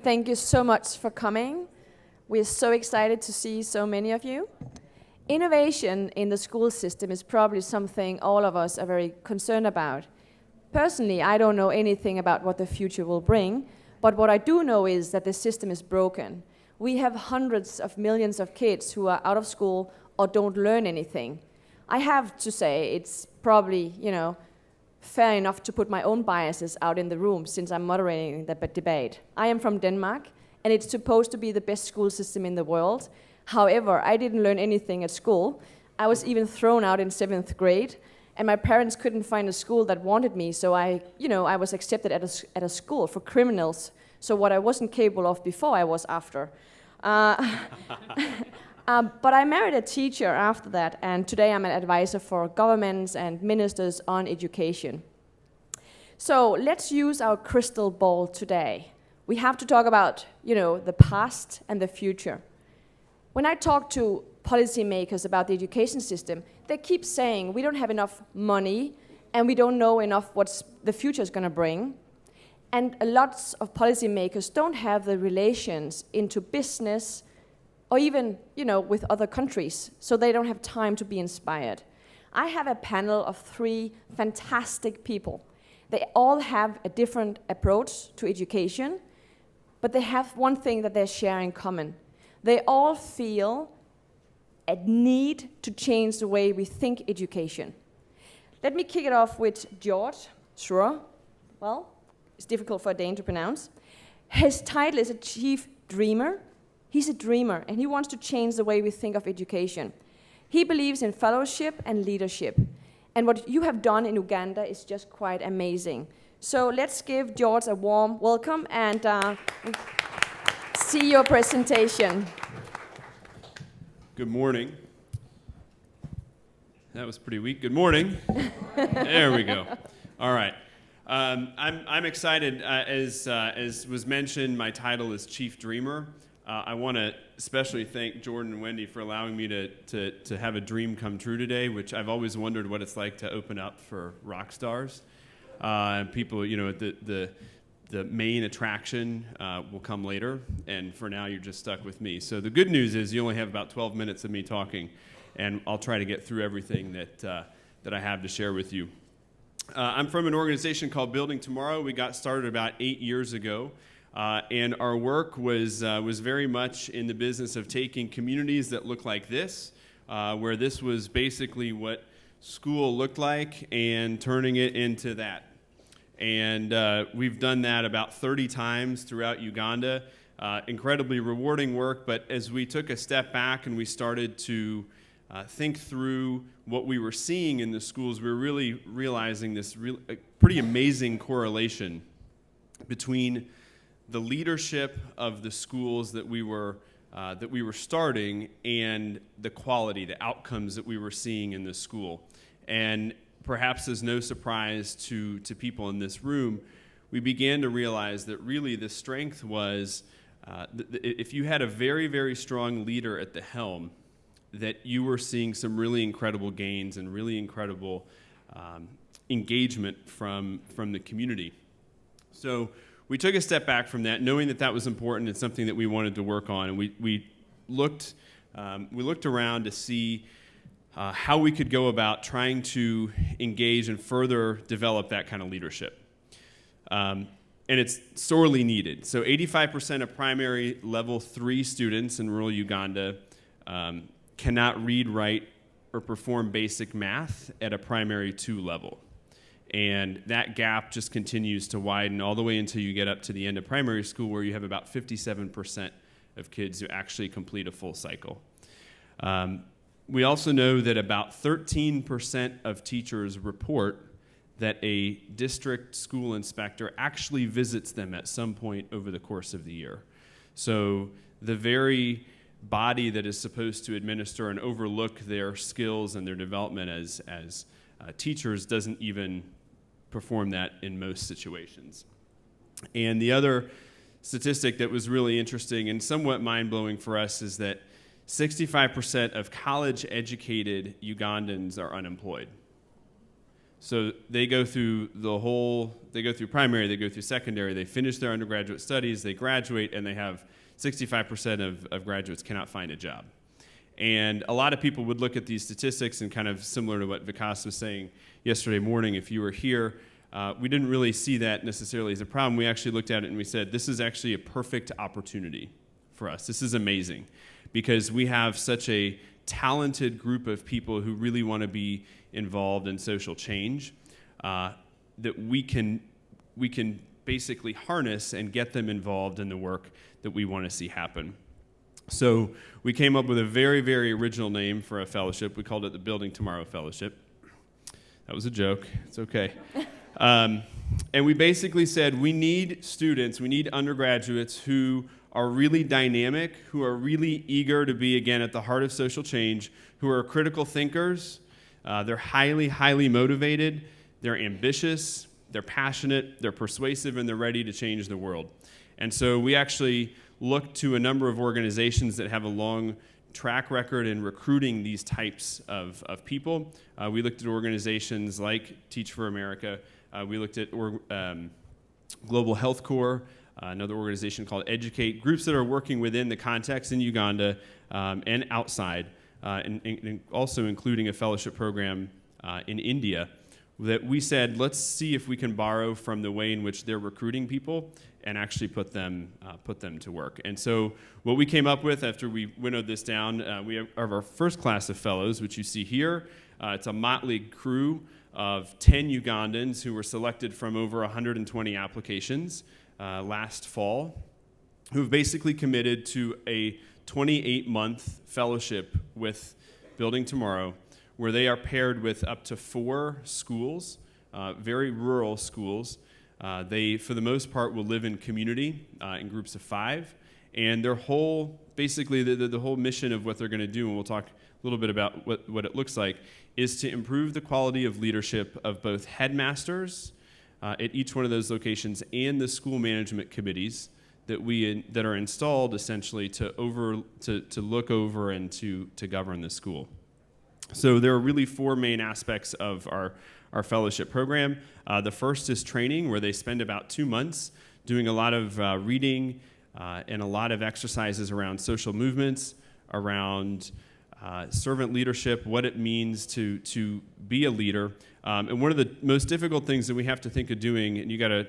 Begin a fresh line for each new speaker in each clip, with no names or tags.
Thank you so much for coming. We're so excited to see so many of you. Innovation in the school system is probably something all of us are very concerned about. Personally, I don't know anything about what the future will bring, but what I do know is that the system is broken. We have hundreds of millions of kids who are out of school or don't learn anything. I have to say it's probably, fair enough to put my own biases out in the room since I'm moderating the debate. I am from Denmark, and it's supposed to be the best school system in the world. However, I didn't learn anything at school. I was even thrown out in 7th grade, and my parents couldn't find a school that wanted me, so I was accepted at a school for criminals. So what I wasn't capable of before, I was after. But I married a teacher after that, and today I'm an advisor for governments and ministers on education. So let's use our crystal ball today. We have to talk about, the past and the future. When I talk to policymakers about the education system, they keep saying we don't have enough money and we don't know enough what the future is going to bring. And lots of policymakers don't have the relations into business or even, with other countries, so they don't have time to be inspired. I have a panel of 3 fantastic people. They all have a different approach to education, but they have one thing that they share in common. They all feel a need to change the way we think education. Let me kick it off with George Srour. Well, it's difficult for a Dane to pronounce. His title is a chief dreamer. He's a dreamer, and he wants to change the way we think of education. He believes in fellowship and leadership. And what you have done in Uganda is just quite amazing. So let's give George a warm welcome and see your presentation.
Good morning. That was pretty weak. Good morning. There we go. All right. I'm excited. As was mentioned, my title is Chief Dreamer. I want to especially thank Jordan and Wendy for allowing me to have a dream come true today, which I've always wondered what it's like to open up for rock stars. People, the main attraction will come later, and for now you're just stuck with me. So the good news is you only have about 12 minutes of me talking, and I'll try to get through everything that I have to share with you. I'm from an organization called Building Tomorrow. We got started about 8 years ago. And our work was very much in the business of taking communities that look like this, where this was basically what school looked like, and turning it into that. And we've done that about 30 times throughout Uganda. Incredibly rewarding work, but as we took a step back and we started to think through what we were seeing in the schools, we were really realizing this pretty amazing correlation between the leadership of the schools that we were starting and the quality, the outcomes that we were seeing in the school. And perhaps as no surprise to people in this room, we began to realize that really the strength was if you had a very, very strong leader at the helm, that you were seeing some really incredible gains and really incredible engagement from the community. So we took a step back from that, knowing that that was important and something that we wanted to work on, and we looked around to see how we could go about trying to engage and further develop that kind of leadership. And it's sorely needed. So 85% of primary level 3 students in rural Uganda cannot read, write, or perform basic math at a primary 2 level. And that gap just continues to widen all the way until you get up to the end of primary school, where you have about 57% of kids who actually complete a full cycle. We also know that about 13% of teachers report that a district school inspector actually visits them at some point over the course of the year. So the very body that is supposed to administer and overlook their skills and their development as teachers doesn't even perform that in most situations. And the other statistic that was really interesting and somewhat mind-blowing for us is that 65% of college-educated Ugandans are unemployed. So they go through they go through primary, they go through secondary, they finish their undergraduate studies, they graduate, and they have 65% of graduates cannot find a job. And a lot of people would look at these statistics and kind of similar to what Vikas was saying yesterday morning, if you were here, we didn't really see that necessarily as a problem. We actually looked at it and we said, this is actually a perfect opportunity for us. This is amazing because we have such a talented group of people who really want to be involved in social change that we can basically harness and get them involved in the work that we want to see happen. So we came up with a very, very original name for a fellowship. We called it the Building Tomorrow Fellowship. That was a joke. It's okay. And we basically said we need students, we need undergraduates who are really dynamic, who are really eager to be, again, at the heart of social change, who are critical thinkers. They're highly, highly motivated. They're ambitious. They're passionate. They're persuasive, and they're ready to change the world. And so we actually looked to a number of organizations that have a long track record in recruiting these types of people. We looked at organizations like Teach for America. We looked at Global Health Corps, another organization called Educate, groups that are working within the context in Uganda and outside, and also including a fellowship program in India, that we said, let's see if we can borrow from the way in which they're recruiting people and actually put them to work. And so what we came up with after we winnowed this down, we have our first class of fellows, which you see here. It's a motley crew of 10 Ugandans who were selected from over 120 applications last fall, who've basically committed to a 28-month fellowship with Building Tomorrow, where they are paired with up to 4 schools, very rural schools. They, for the most part, will live in community in groups of 5, and their whole, basically the whole mission of what they're going to do, and we'll talk a little bit about what it looks like, is to improve the quality of leadership of both headmasters at each one of those locations and the school management committees that are installed essentially to look over and to govern the school. So there are really 4 main aspects of our fellowship program. The first is training, where they spend about 2 months doing a lot of reading and a lot of exercises around social movements, around servant leadership, what it means to be a leader. And one of the most difficult things that we have to think of doing, and you got to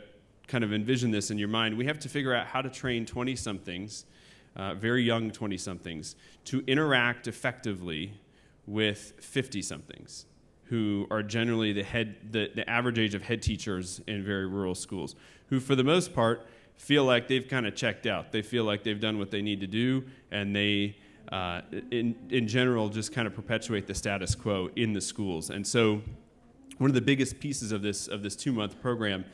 kind of envision this in your mind, we have to figure out how to train 20-somethings, very young 20-somethings, to interact effectively with 50-somethings who are generally the average age of head teachers in very rural schools, who for the most part feel like they've kind of checked out. They feel like they've done what they need to do, and they, in general, just kind of perpetuate the status quo in the schools. And so one of the biggest pieces of this 2-month program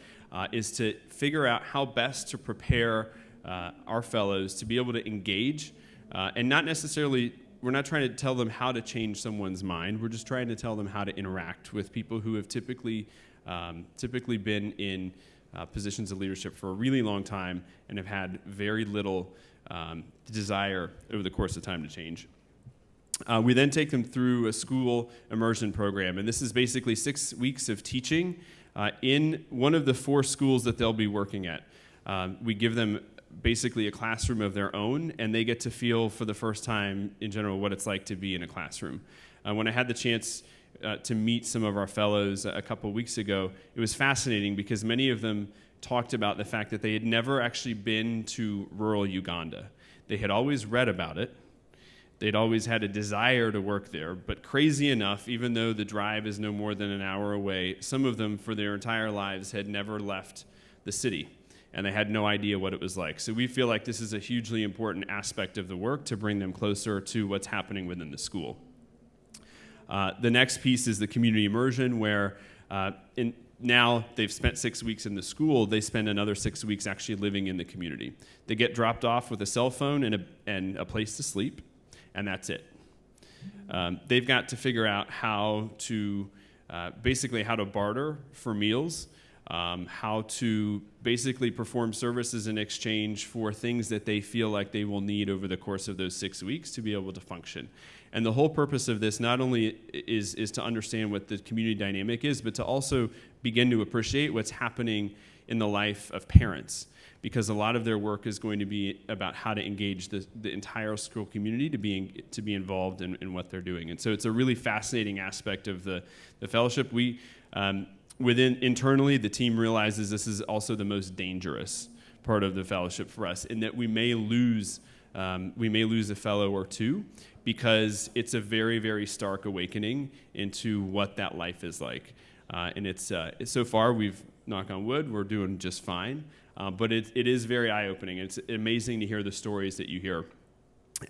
is to figure out how best to prepare our fellows to be able to engage, and not necessarily, we're not trying to tell them how to change someone's mind. We're just trying to tell them how to interact with people who have typically been in positions of leadership for a really long time and have had very little desire over the course of time to change. We then take them through a school immersion program, and this is basically 6 weeks of teaching in one of the 4 schools that they'll be working at. We give them basically a classroom of their own, and they get to feel for the first time in general what it's like to be in a classroom. When I had the chance to meet some of our fellows a couple weeks ago, it was fascinating because many of them talked about the fact that they had never actually been to rural Uganda. They had always read about it. They'd always had a desire to work there, but crazy enough, even though the drive is no more than an hour away, some of them for their entire lives had never left the city, and they had no idea what it was like. So we feel like this is a hugely important aspect of the work to bring them closer to what's happening within the school. The next piece is the community immersion, where now they've spent 6 weeks in the school, they spend another 6 weeks actually living in the community. They get dropped off with a cell phone and a place to sleep, and that's it. They've got to figure out how to basically how to barter for meals, how to basically perform services in exchange for things that they feel like they will need over the course of those 6 weeks to be able to function. And the whole purpose of this not only is to understand what the community dynamic is, but to also begin to appreciate what's happening in the life of parents, because a lot of their work is going to be about how to engage the entire school community to be involved in what they're doing. And so it's a really fascinating aspect of the fellowship. We internally, the team realizes this is also the most dangerous part of the fellowship for us, in that we may lose a fellow or two, because it's a very, very stark awakening into what that life is like. And it's so far, we've, knock on wood, we're doing just fine. But it is very eye-opening. It's amazing to hear the stories that you hear.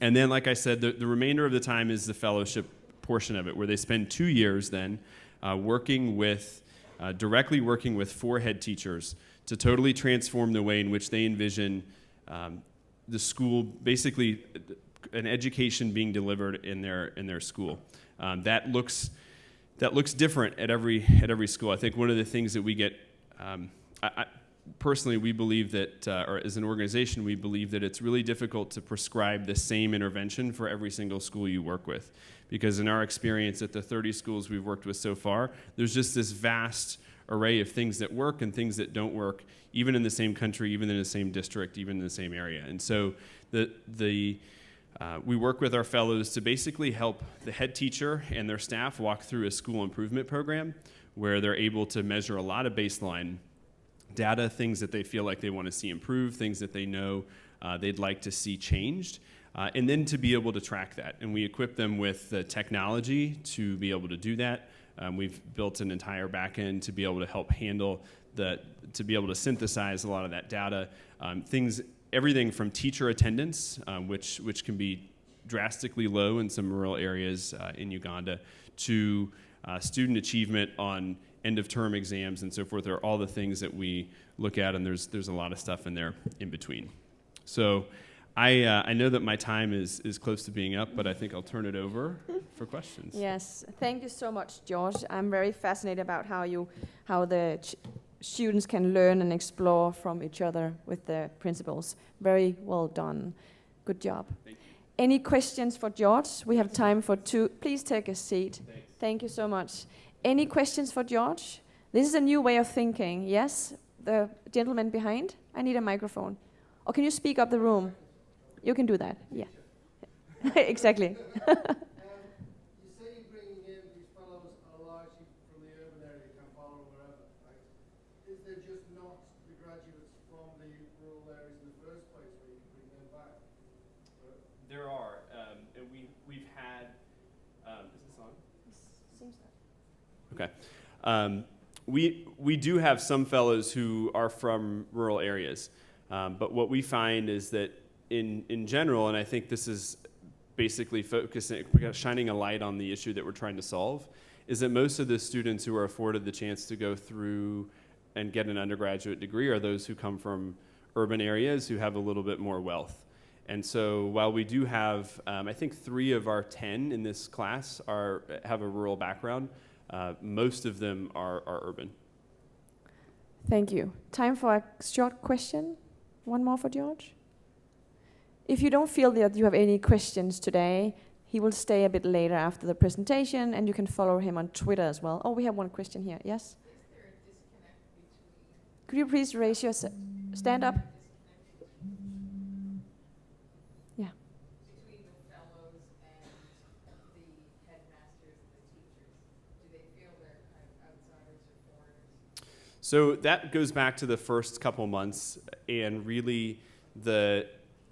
And then, like I said, the remainder of the time is the fellowship portion of it, where they spend 2 years then directly working with 4 head teachers to totally transform the way in which they envision the school, basically an education being delivered in their school. That looks different at every school. I think one of the things that we get, personally, we believe that, or as an organization, we believe that it's really difficult to prescribe the same intervention for every single school you work with. Because in our experience at the 30 schools we've worked with so far, there's just this vast array of things that work and things that don't work, even in the same country, even in the same district, even in the same area. And so we work with our fellows to basically help the head teacher and their staff walk through a school improvement program where they're able to measure a lot of baseline data, things that they feel like they want to see improved, things that they know they'd like to see changed, and then to be able to track that. And we equip them with the technology to be able to do that. We've built an entire backend to be able to help handle to be able to synthesize a lot of that data. Everything from teacher attendance, which can be drastically low in some rural areas in Uganda, to student achievement on end-of-term exams and so forth, are all the things that we look at, and there's a lot of stuff in there in between. So I know that my time is close to being up, but I think I'll turn it over for questions.
Yes, thank you so much, George. I'm very fascinated about how the students can learn and explore from each other with the principals. Very well done. Good job.
Thank you.
Any questions for George? We have time for 2. Please take a seat.
Thanks.
Thank you so much. Any questions for George? This is a new way of thinking. Yes? The gentleman behind? I need a microphone. Or can you speak up the room? You can do that. Yeah. Exactly.
You say you're bringing in these fellows are largely from the urban area, Kampala or wherever, right? Is there just not the graduates from the rural areas in the first place where you can bring them back?
There are, and we've had. Is this on?
Seems so.
Okay. We do have some fellows who are from rural areas, but what we find is that in general, and I think this is basically shining a light on the issue that we're trying to solve, is that most of the students who are afforded the chance to go through and get an undergraduate degree are those who come from urban areas who have a little bit more wealth. And so while we do have, I think 3 of our 10 in this class have a rural background, most of them are urban.
Thank you. Time for a short question. One more for George. If you don't feel that you have any questions today, he will stay a bit later after the presentation, and you can follow him on Twitter as well. Oh, we have one question here. Yes?
Is there a disconnect between...
Could you please raise your stand up? Yeah.
Between the fellows and the headmasters and the teachers? Do they feel they're kind of outsiders or foreigners?
So that goes back to the first couple months, and really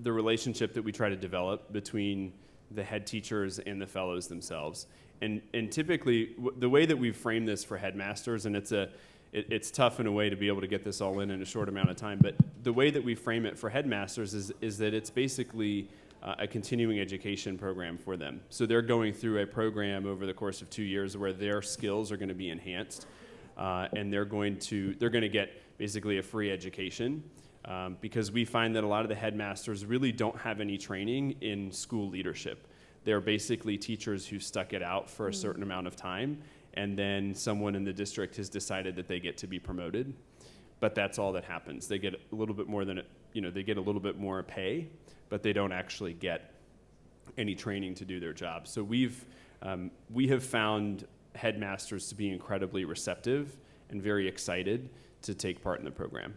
the relationship that we try to develop between the head teachers and the fellows themselves. And typically, the way that we've framed this for headmasters, and it's tough in a way to be able to get this all in a short amount of time, but the way that we frame it for headmasters is that it's basically a continuing education program for them. So they're going through a program over the course of 2 years where their skills are going to be enhanced, and they're going to get basically a free education. Because we find that a lot of the headmasters really don't have any training in school leadership. They're basically teachers who stuck it out for a certain amount of time, and then someone in the district has decided that they get to be promoted. But that's all that happens. They get a little bit more they get a little bit more pay, but they don't actually get any training to do their job. So we have found headmasters to be incredibly receptive and very excited to take part in the program.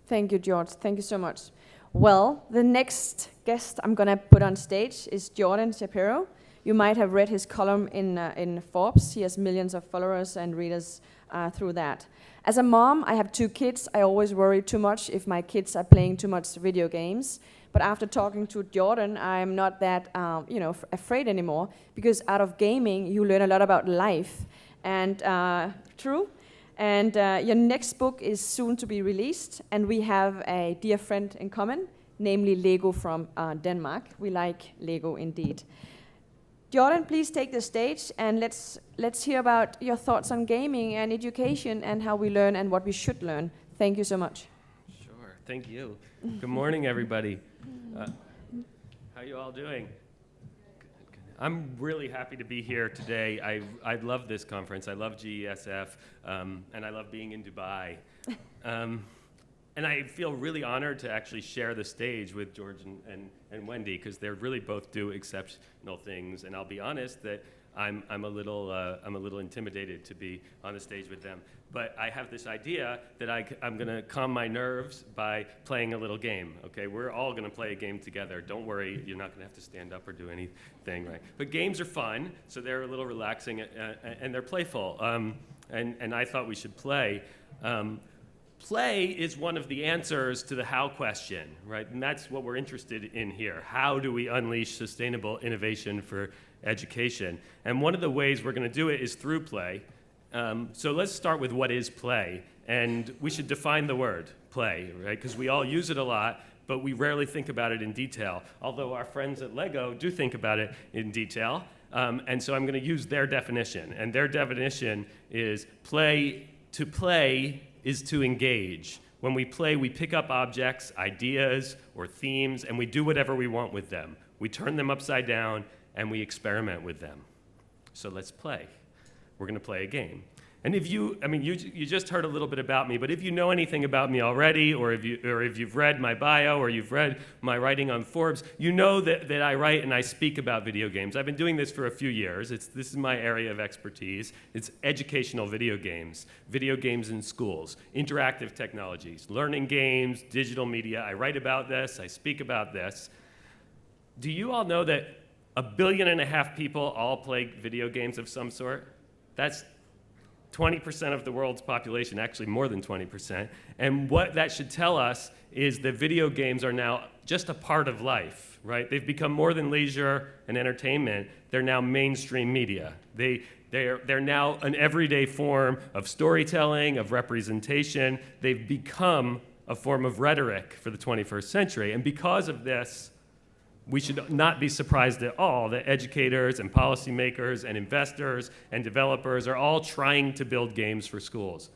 Thank you, George. Thank you so much. Well, the next guest I'm going to put on stage is Jordan Shapiro. You might have read his column in Forbes. He has millions of followers and readers through that. As a mom, I have 2 kids. I always worry too much if my kids are playing too much video games. But after talking to Jordan, I'm not that afraid anymore, because out of gaming, you learn a lot about life. And true. And your next book is soon to be released, and we have a dear friend in common, namely Lego from Denmark. We like Lego indeed. Jordan, please take the stage, and let's hear about your thoughts on gaming and education and how we learn and what we should learn. Thank you so much.
Sure, thank you. Good morning, everybody. How you all doing? I'm really happy to be here today. I love this conference. I love GESF, and I love being in Dubai. And I feel really honored to actually share the stage with George and Wendy, because they really both do exceptional things. And I'll be honest that I'm a little intimidated to be on the stage with them. But I have this idea that I'm going to calm my nerves by playing a little game. Okay, we're all going to play a game together. Don't worry, you're not going to have to stand up or do anything, right? But games are fun, so they're a little relaxing and they're playful. And I thought we should play. Play is one of the answers to the how question, right? And that's what we're interested in here. How do we unleash sustainable innovation for education? And one of the ways we're going to do it is through play. So let's start with what is play. And we should define the word play, right? Because we all use it a lot, but we rarely think about it in detail. Although our friends at Lego do think about it in detail. And so I'm going to use their definition. And their definition is play is to engage. When we play, we pick up objects, ideas, or themes, and we do whatever we want with them. We turn them upside down, and we experiment with them. So let's play. We're going to play a game. And if you just heard a little bit about me, but if you know anything about me already, or if you've read my bio, or you've read my writing on Forbes, you know that I write and I speak about video games. I've been doing this for a few years. This is my area of expertise. It's educational video games in schools, interactive technologies, learning games, digital media. I write about this, I speak about this. Do you all know that 1.5 billion people all play video games of some sort? That's 20% of the world's population, actually more than 20%. And what that should tell us is that video games are now just a part of life, right? They've become more than leisure and entertainment. They're now mainstream media. They're now an everyday form of storytelling, of representation. They've become a form of rhetoric for the 21st century. And because of this, we should not be surprised at all that educators and policymakers and investors and developers are all trying to build games for schools.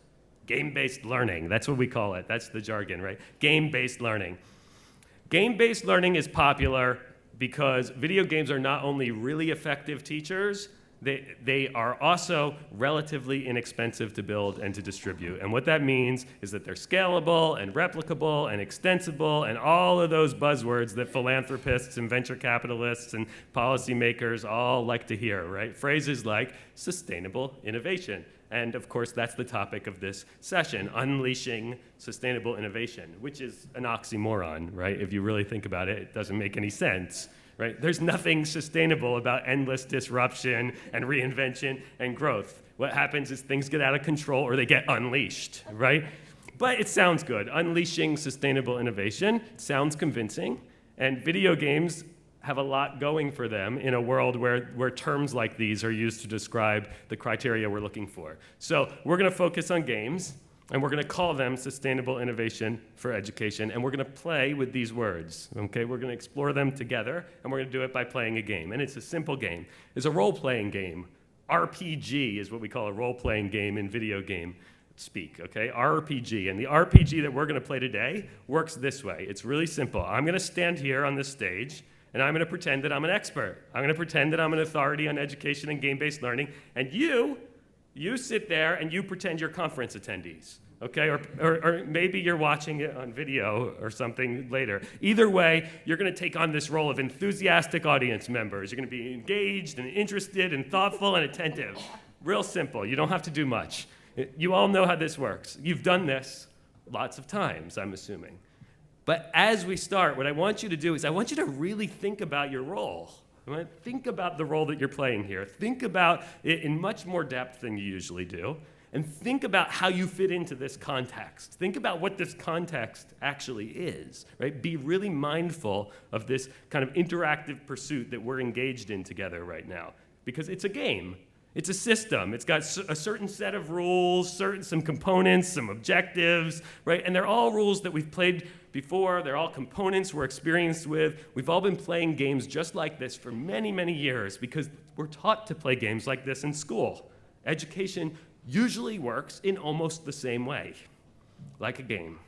Game-based learning, that's what we call it. That's the jargon, right? Game-based learning. Game-based learning is popular because video games are not only really effective teachers, they are also relatively inexpensive to build and to distribute. And what that means is that they're scalable and replicable and extensible and all of those buzzwords that philanthropists and venture capitalists and policymakers all like to hear, right? Phrases like sustainable innovation. And of course, that's the topic of this session, unleashing sustainable innovation, which is an oxymoron, right? If you really think about it, it doesn't make any sense. Right? There's nothing sustainable about endless disruption and reinvention and growth. What happens is things get out of control or they get unleashed, right? But it sounds good. Unleashing sustainable innovation sounds convincing, and video games have a lot going for them in a world where terms like these are used to describe the criteria we're looking for. So we're going to focus on games, and we're going to call them sustainable innovation for education, and we're going to play with these words, okay? We're going to explore them together, and we're going to do it by playing a game. And it's a simple game. It's a role-playing game. RPG is what we call a role-playing game in video game speak, okay? RPG. And the RPG that we're going to play today works this way. It's really simple. I'm going to stand here on this stage, and I'm going to pretend that I'm an expert. I'm going to pretend that I'm an authority on education and game-based learning, and you sit there and you pretend you're conference attendees, okay? Or maybe you're watching it on video or something later. Either way, you're going to take on this role of enthusiastic audience members. You're going to be engaged and interested and thoughtful and attentive. Real simple. You don't have to do much. You all know how this works. You've done this lots of times, I'm assuming. But as we start, what I want you to do is I want you to really think about your role. I want to think about the role that you're playing here. Think about it in much more depth than you usually do. And think about how you fit into this context. Think about what this context actually is, right? Be really mindful of this kind of interactive pursuit that we're engaged in together right now. Because it's a game. It's a system. It's got a certain set of rules, some components, some objectives, right? And they're all rules that we've played before. They're all components we're experienced with. We've all been playing games just like this for many, many years because we're taught to play games like this in school. Education usually works in almost the same way, like a game.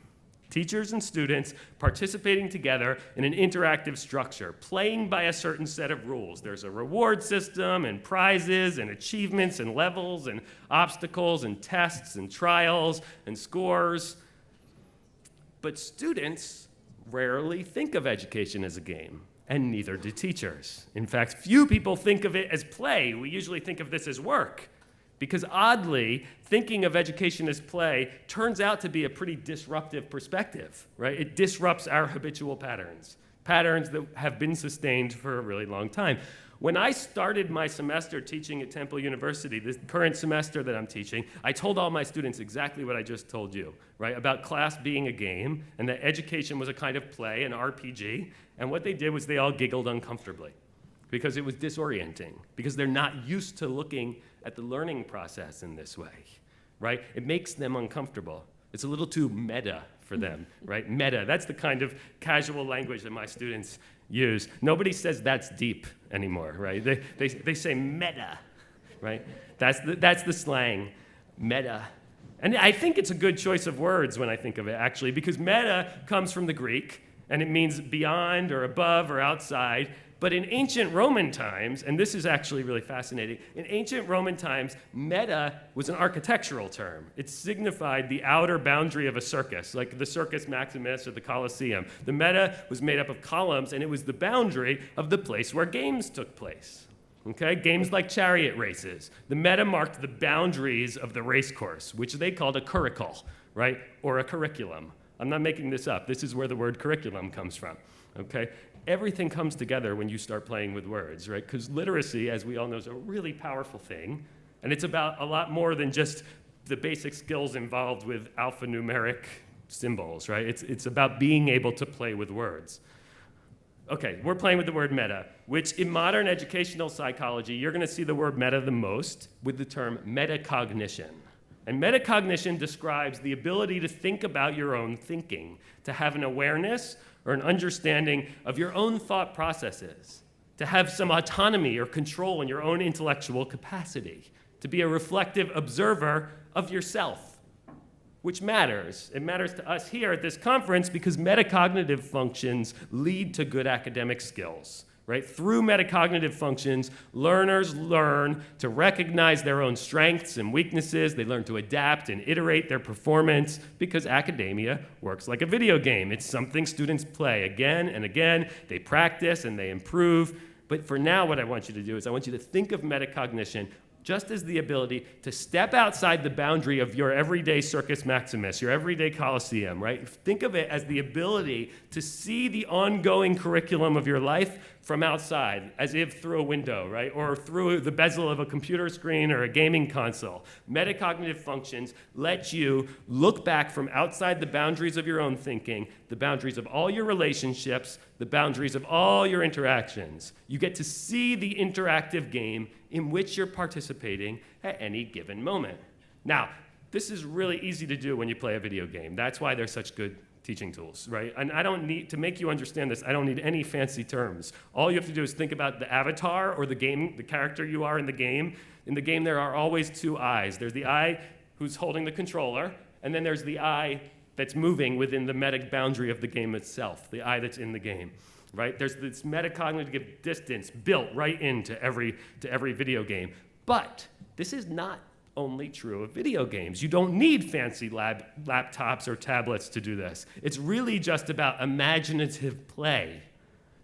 Teachers and students participating together in an interactive structure, playing by a certain set of rules. There's a reward system and prizes and achievements and levels and obstacles and tests and trials and scores. But students rarely think of education as a game, and neither do teachers. In fact, few people think of it as play. We usually think of this as work. Because oddly, thinking of education as play turns out to be a pretty disruptive perspective, right? It disrupts our habitual patterns that have been sustained for a really long time. When I started my semester teaching at Temple University, this current semester that I'm teaching, I told all my students exactly what I just told you, right? About class being a game and that education was a kind of play, an RPG. And what they did was they all giggled uncomfortably because it was disorienting, because they're not used to looking at the learning process in this way, right? It makes them uncomfortable. It's a little too meta for them, right? Meta, that's the kind of casual language that my students use. Nobody says that's deep anymore, right? They say meta, right? That's the slang, meta. And I think it's a good choice of words when I think of it, actually, because meta comes from the Greek, and it means beyond or above or outside. But in ancient Roman times, and this is actually really fascinating, in ancient Roman times, meta was an architectural term. It signified the outer boundary of a circus, like the Circus Maximus or the Colosseum. The meta was made up of columns, and it was the boundary of the place where games took place. Okay? Games like chariot races. The meta marked the boundaries of the race course, which they called a curricle, right? Or a curriculum. I'm not making this up. This is where the word curriculum comes from. Okay? Everything comes together when you start playing with words, right? Because literacy, as we all know, is a really powerful thing. And it's about a lot more than just the basic skills involved with alphanumeric symbols, right? It's about being able to play with words. Okay, we're playing with the word meta, which in modern educational psychology, you're going to see the word meta the most with the term metacognition. And metacognition describes the ability to think about your own thinking, to have an awareness or an understanding of your own thought processes, to have some autonomy or control in your own intellectual capacity, to be a reflective observer of yourself, which matters. It matters to us here at this conference because metacognitive functions lead to good academic skills. Right? Through metacognitive functions, learners learn to recognize their own strengths and weaknesses. They learn to adapt and iterate their performance because academia works like a video game. It's something students play again and again. They practice and they improve. But for now, what I want you to do is I want you to think of metacognition just as the ability to step outside the boundary of your everyday Circus Maximus, your everyday Colosseum, right? Think of it as the ability to see the ongoing curriculum of your life from outside, as if through a window, right? Or through the bezel of a computer screen or a gaming console. Metacognitive functions let you look back from outside the boundaries of your own thinking, the boundaries of all your relationships, the boundaries of all your interactions. You get to see the interactive game in which you're participating at any given moment. Now, this is really easy to do when you play a video game. That's why they're such good teaching tools, right? And I don't need, to make you understand this, I don't need any fancy terms. All you have to do is think about the avatar or the game, the character you are in the game. In the game, there are always two eyes. There's the eye who's holding the controller, and then there's the eye that's moving within the meta boundary of the game itself, the eye that's in the game. Right? There's this metacognitive distance built right into every video game. But this is not only true of video games. You don't need fancy laptops or tablets to do this. It's really just about imaginative play,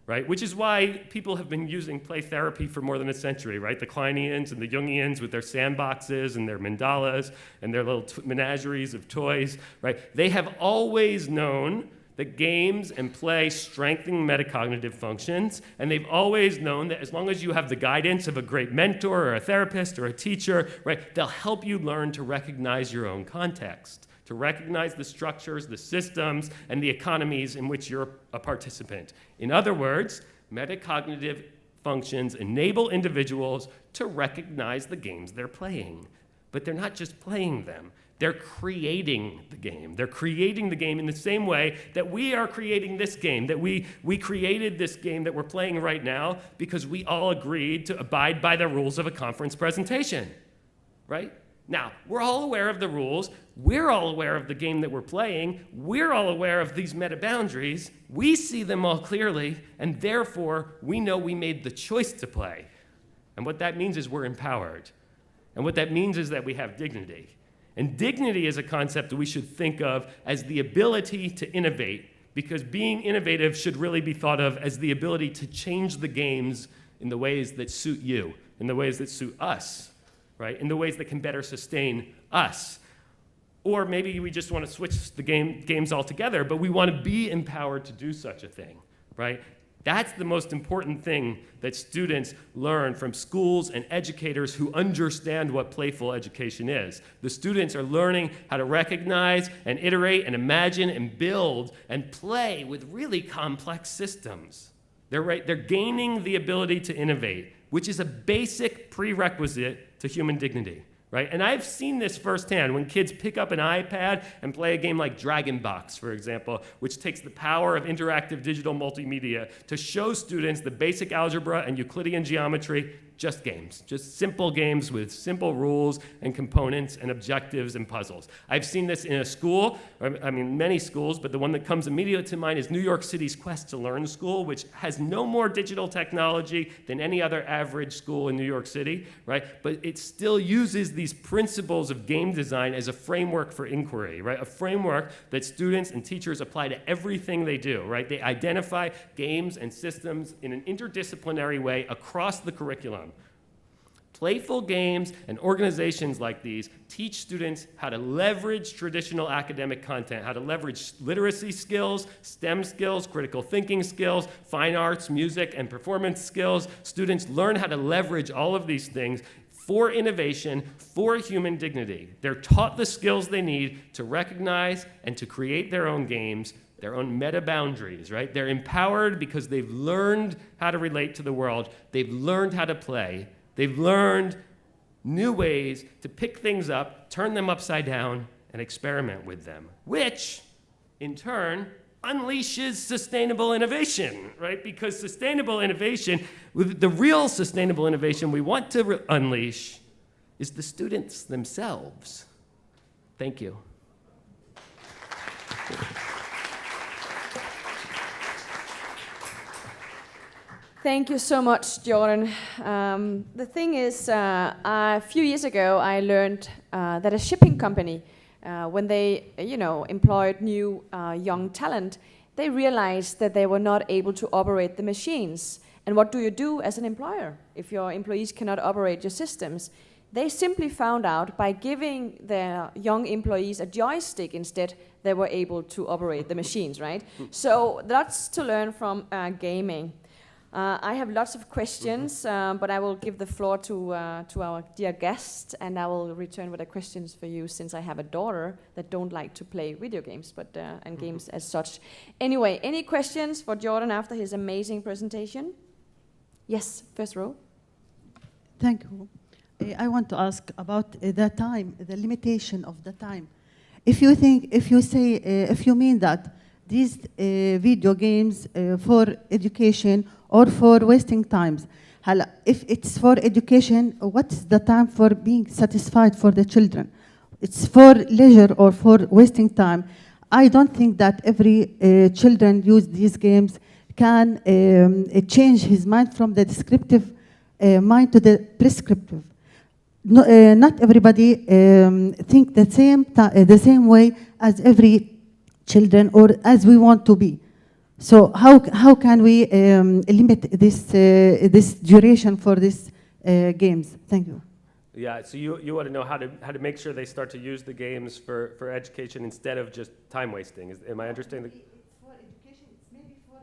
right? Which is why people have been using play therapy for more than a century, right? The Kleinians and the Jungians with their sandboxes and their mandalas and their little menageries of toys, right? They have always known that games and play strengthen metacognitive functions, and they've always known that as long as you have the guidance of a great mentor or a therapist or a teacher, right, they'll help you learn to recognize your own context, to recognize the structures, the systems, and the economies in which you're a participant. In other words, metacognitive functions enable individuals to recognize the games they're playing. But they're not just playing them. They're creating the game. They're creating the game in the same way that we are creating this game, that we created this game that we're playing right now because we all agreed to abide by the rules of a conference presentation, right? Now, we're all aware of the rules. We're all aware of the game that we're playing. We're all aware of these meta boundaries. We see them all clearly, and therefore, we know we made the choice to play. And what that means is we're empowered. And what that means is that we have dignity. And dignity is a concept that we should think of as the ability to innovate, because being innovative should really be thought of as the ability to change the games in the ways that suit you, in the ways that suit us, right? In the ways that can better sustain us. Or maybe we just want to switch the games altogether, but we want to be empowered to do such a thing, right? That's the most important thing that students learn from schools and educators who understand what playful education is. The students are learning how to recognize and iterate and imagine and build and play with really complex systems. They're gaining the ability to innovate, which is a basic prerequisite to human dignity. Right? And I've seen this firsthand when kids pick up an iPad and play a game like Dragon Box, for example, which takes the power of interactive digital multimedia to show students the basic algebra and Euclidean geometry, just games, just simple games with simple rules and components and objectives and puzzles. I've seen this in a school, I mean many schools, but the one that comes immediately to mind is New York City's Quest to Learn School, which has no more digital technology than any other average school in New York City, right? But it still uses these principles of game design as a framework for inquiry, right? A framework that students and teachers apply to everything they do, right? They identify games and systems in an interdisciplinary way across the curriculum. Playful games and organizations like these teach students how to leverage traditional academic content, how to leverage literacy skills, STEM skills, critical thinking skills, fine arts, music, and performance skills. Students learn how to leverage all of these things for innovation, for human dignity. They're taught the skills they need to recognize and to create their own games, their own meta boundaries, right? They're empowered because they've learned how to relate to the world. They've learned how to play. They've learned new ways to pick things up, turn them upside down, and experiment with them, which, in turn, unleashes sustainable innovation, right? Because sustainable innovation, the real sustainable innovation we want to unleash is the students themselves. Thank you.
Thank you so much, Jordan. The thing is, a few years ago, I learned that a shipping company, when they, employed new young talent, they realized that they were not able to operate the machines. And what do you do as an employer if your employees cannot operate your systems? They simply found out by giving their young employees a joystick instead, they were able to operate the machines, right? So that's to learn from gaming. I have lots of questions, but I will give the floor to our dear guest, and I will return with the questions for you, since I have a daughter that don't like to play video games, but and games as such. Anyway, any questions for Jordan after his amazing presentation? Yes, first row.
Thank you. I want to ask about the time, the limitation of the time. If you mean that these video games for education or for wasting times, if it's for education, what's the time for being satisfied for the children? It's for leisure or for wasting time. I don't think that every children use these games can change his mind from the descriptive mind to the prescriptive. no, not everybody think the same way as every children or as we want to be. So how can we limit this duration for these games? Thank you.
Yeah, so you want to know how to make sure they start to use the games for education instead of just time wasting. Am I understanding?
It's for education. It's maybe for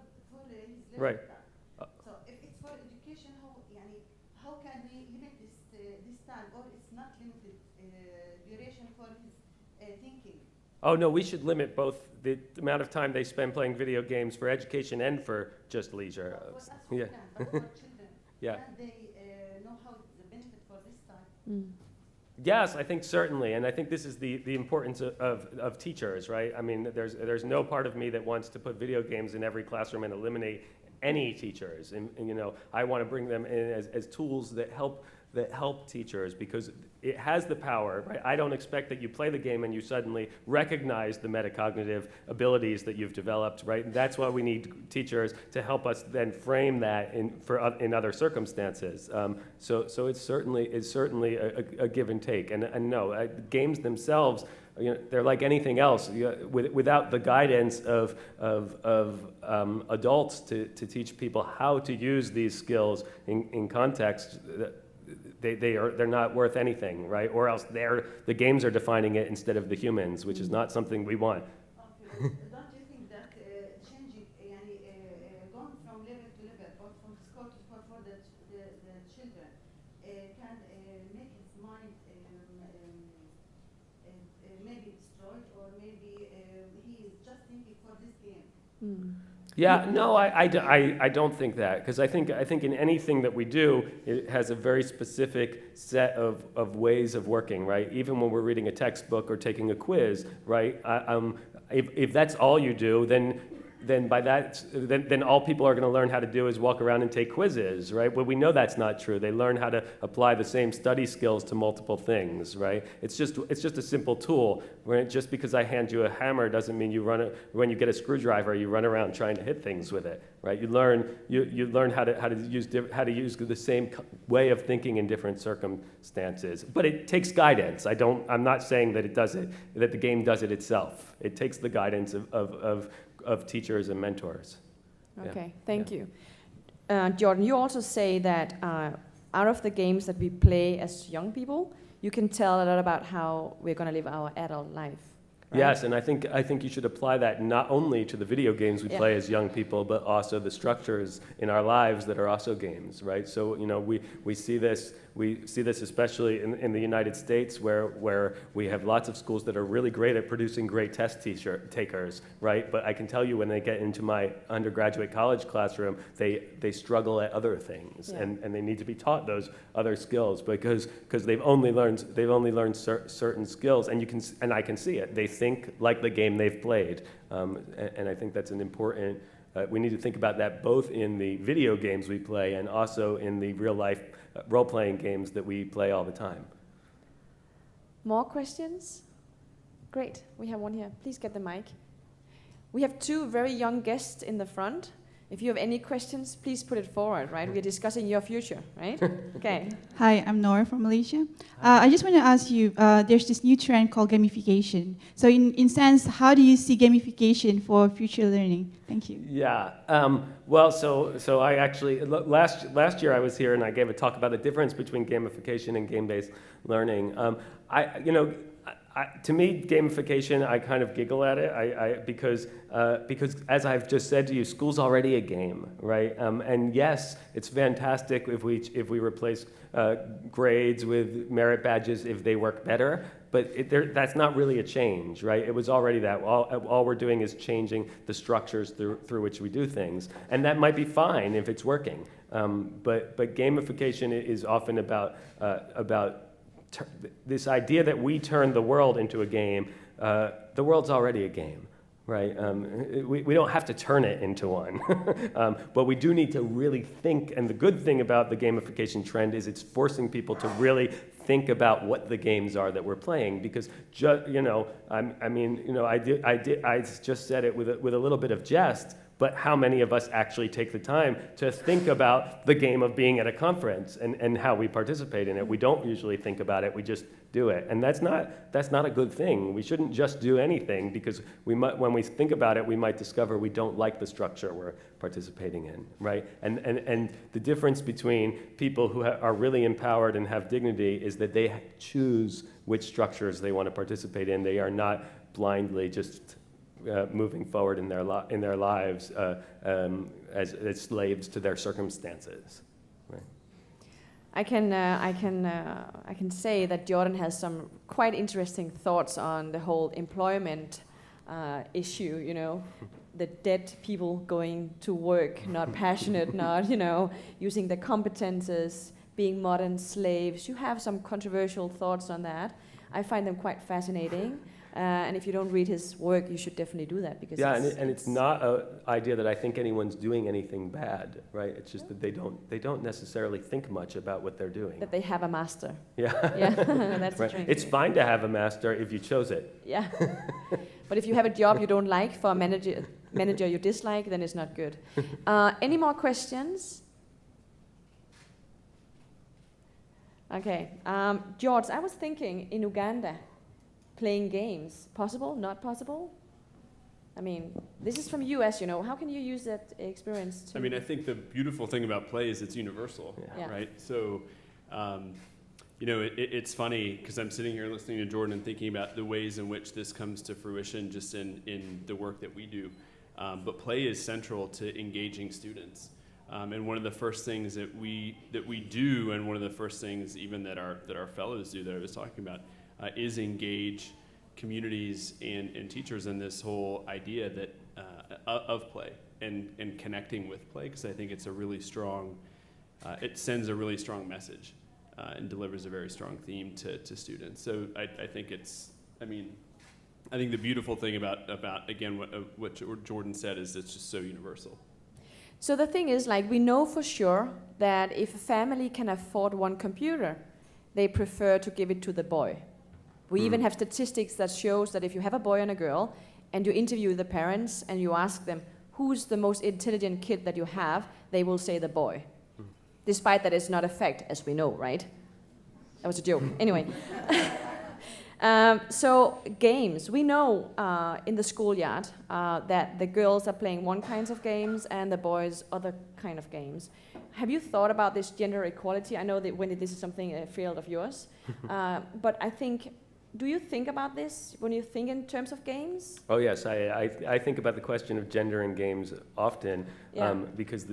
his
Right.
So if it's for education, how can we limit this time, or it's not limited duration for his thinking?
Oh no, we should limit both the amount of time they spend playing video games for education and for just leisure. Yeah.
But for children,
Yeah.
can they know how the benefit for this time?
Yes, I think certainly, and I think this is the importance of teachers, right? I mean, there's no part of me that wants to put video games in every classroom and eliminate any teachers, and you know, I want to bring them in as tools that help teachers, because it has the power, right? I don't expect that you play the game and you suddenly recognize the metacognitive abilities that you've developed, right? That's why we need teachers to help us then frame that in other circumstances. So it's certainly a give and take. And no, games themselves, you know, they're like anything else. Without the guidance of adults to teach people how to use these skills in context, they're not worth anything, right? Or else the games are defining it instead of the humans, which is not something we want.
Okay. Don't you think that changing, going from level to level or from score to score for the children can make his mind maybe destroyed, or maybe he is just thinking for this game?
Yeah, no, I don't think that, because I think in anything that we do, it has a very specific set of ways of working, right? Even when we're reading a textbook or taking a quiz, right? If that's all you do, then all people are going to learn how to do is walk around and take quizzes, right? Well, we know that's not true. They learn how to apply the same study skills to multiple things, right? It's just a simple tool. Right? Just because I hand you a hammer doesn't mean when you get a screwdriver, you run around trying to hit things with it, right? You learn how to use the same way of thinking in different circumstances. But it takes guidance. I'm not saying that that the game does it itself. It takes the guidance of teachers and mentors.
Okay, thank you. Jordan, you also say that out of the games that we play as young people, you can tell a lot about how we're going to live our adult life. Right?
Yes, and I think you should apply that not only to the video games we play as young people, but also the structures in our lives that are also games, right? So, you know, we see this especially in the United States, where we have lots of schools that are really great at producing great test takers, right? But I can tell you when they get into my undergraduate college classroom, they struggle at other things, and they need to be taught those other skills because they've only learned certain skills, and I can see it. They think like the game they've played, and I think that's an important. We need to think about that both in the video games we play and also in the real life role-playing games that we play all the time.
More questions? Great, we have one here. Please get the mic. We have two very young guests in the front. If you have any questions, please put it forward, right? We're discussing your future, right? Okay.
Hi, I'm Nora from Malaysia. I just want to ask you, there's this new trend called gamification. So in sense, how do you see gamification for future learning? Thank you.
Yeah, well, so I actually, last year I was here and I gave a talk about the difference between gamification and game-based learning. To me, gamification, I kind of giggle at it because as I've just said to you, school's already a game, right? And yes, it's fantastic if we replace grades with merit badges if they work better, but that's not really a change, right? It was already that. All we're doing is changing the structures through which we do things, and that might be fine if it's working. But gamification is often about this idea that we turn the world into a game. The world's already a game, right? We don't have to turn it into one. But we do need to really think, and the good thing about the gamification trend is it's forcing people to really think about what the games are that we're playing, because I just said it with a little bit of jest. But how many of us actually take the time to think about the game of being at a conference and how we participate in it? We don't usually think about it, we just do it. And that's not a good thing. We shouldn't just do anything, because when we think about it, we might discover we don't like the structure we're participating in, right? And the difference between people who are really empowered and have dignity is that they choose which structures they want to participate in. They are not blindly just moving forward in their lives as slaves to their circumstances. Right?
I can say that Jordan has some quite interesting thoughts on the whole employment issue. You know, the dead people going to work, not passionate, not using their competences, being modern slaves. You have some controversial thoughts on that. I find them quite fascinating. And if you don't read his work, you should definitely do that, because
it's not an idea that I think anyone's doing anything bad, right? It's just that they don't necessarily think much about what they're doing.
That they have a master.
Yeah,
That's
right.
true.
It's fine to have a master if you chose it.
Yeah, but if you have a job you don't like for a manager you dislike, then it's not good. Any more questions? Okay, George, I was thinking in Uganda. Playing games, possible, not possible? I mean, this is from US, how can you use that experience to...
I mean, I think the beautiful thing about play is it's universal, right? So, it's funny, because I'm sitting here listening to Jordan and thinking about the ways in which this comes to fruition just in the work that we do. But play is central to engaging students. And one of the first things that we do, and one of the first things even that our fellows do that I was talking about, is engage communities and teachers in this whole idea that of play and connecting with play, because I think it's a really strong, it sends a really strong message and delivers a very strong theme to students. So I think I think the beautiful thing about again what Jordan said is it's just so universal.
So the thing is, we know for sure that if a family can afford one computer, they prefer to give it to the boy. We even have statistics that shows that if you have a boy and a girl and you interview the parents and you ask them, who's the most intelligent kid that you have, they will say the boy. Despite that it's not a fact, as we know, right? That was a joke. Anyway. So games. We know in the schoolyard that the girls are playing one kind of games and the boys other kind of games. Have you thought about this gender equality? I know that, Wendy, this is something, a field of yours. But I think, do you think about this when you think in terms of games?
Oh yes, I think about the question of gender in games often, because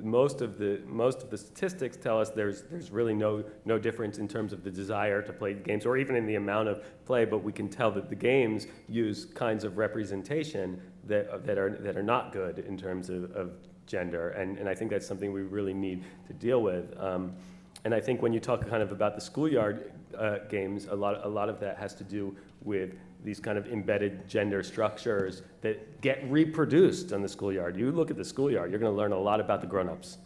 most of the statistics tell us there's really no difference in terms of the desire to play games, or even in the amount of play. But we can tell that the games use kinds of representation that are not good in terms of gender, and I think that's something we really need to deal with. And I think when you talk kind of about the schoolyard games, a lot of that has to do with these kind of embedded gender structures that get reproduced on the schoolyard. You look at the schoolyard, you're going to learn a lot about the grown-ups,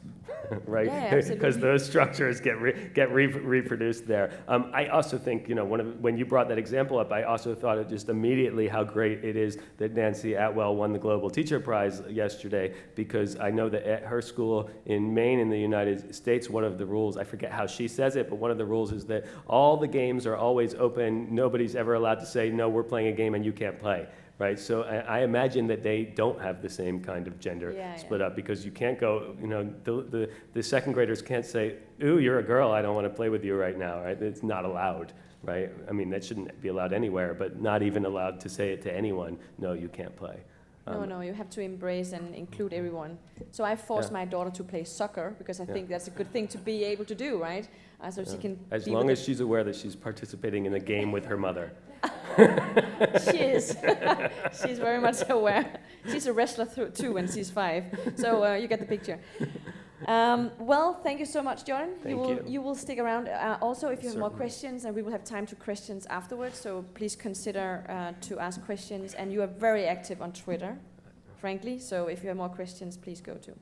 right?
Yeah,
Because those structures get reproduced there. I also think, when you brought that example up, I also thought it just immediately how great it is that Nancy Atwell won the Global Teacher Prize yesterday, because I know that at her school in Maine in the United States, one of the rules, I forget how she says it, but one of the rules is that all the games are always open. Nobody's ever allowed to say, no, we're playing a game and you can't play. Right, so I imagine that they don't have the same kind of gender split up, because you can't go, the second graders can't say, ooh, you're a girl, I don't want to play with you right now, right? It's not allowed, right? I mean, that shouldn't be allowed anywhere, but not even allowed to say it to anyone, no, you can't play.
No, you have to embrace and include everyone. So I forced my daughter to play soccer, because I think that's a good thing to be able to do, right? So she can.
As long as she's aware that she's participating in a game with her mother.
She is. She's very much aware. She's a wrestler too when she's 5. So you get the picture. Well, thank you so much, Jordan. You will stick around. Also, if you have more questions, and we will have time to questions afterwards, so please consider to ask questions. And you are very active on Twitter, frankly, so if you have more questions, please go to.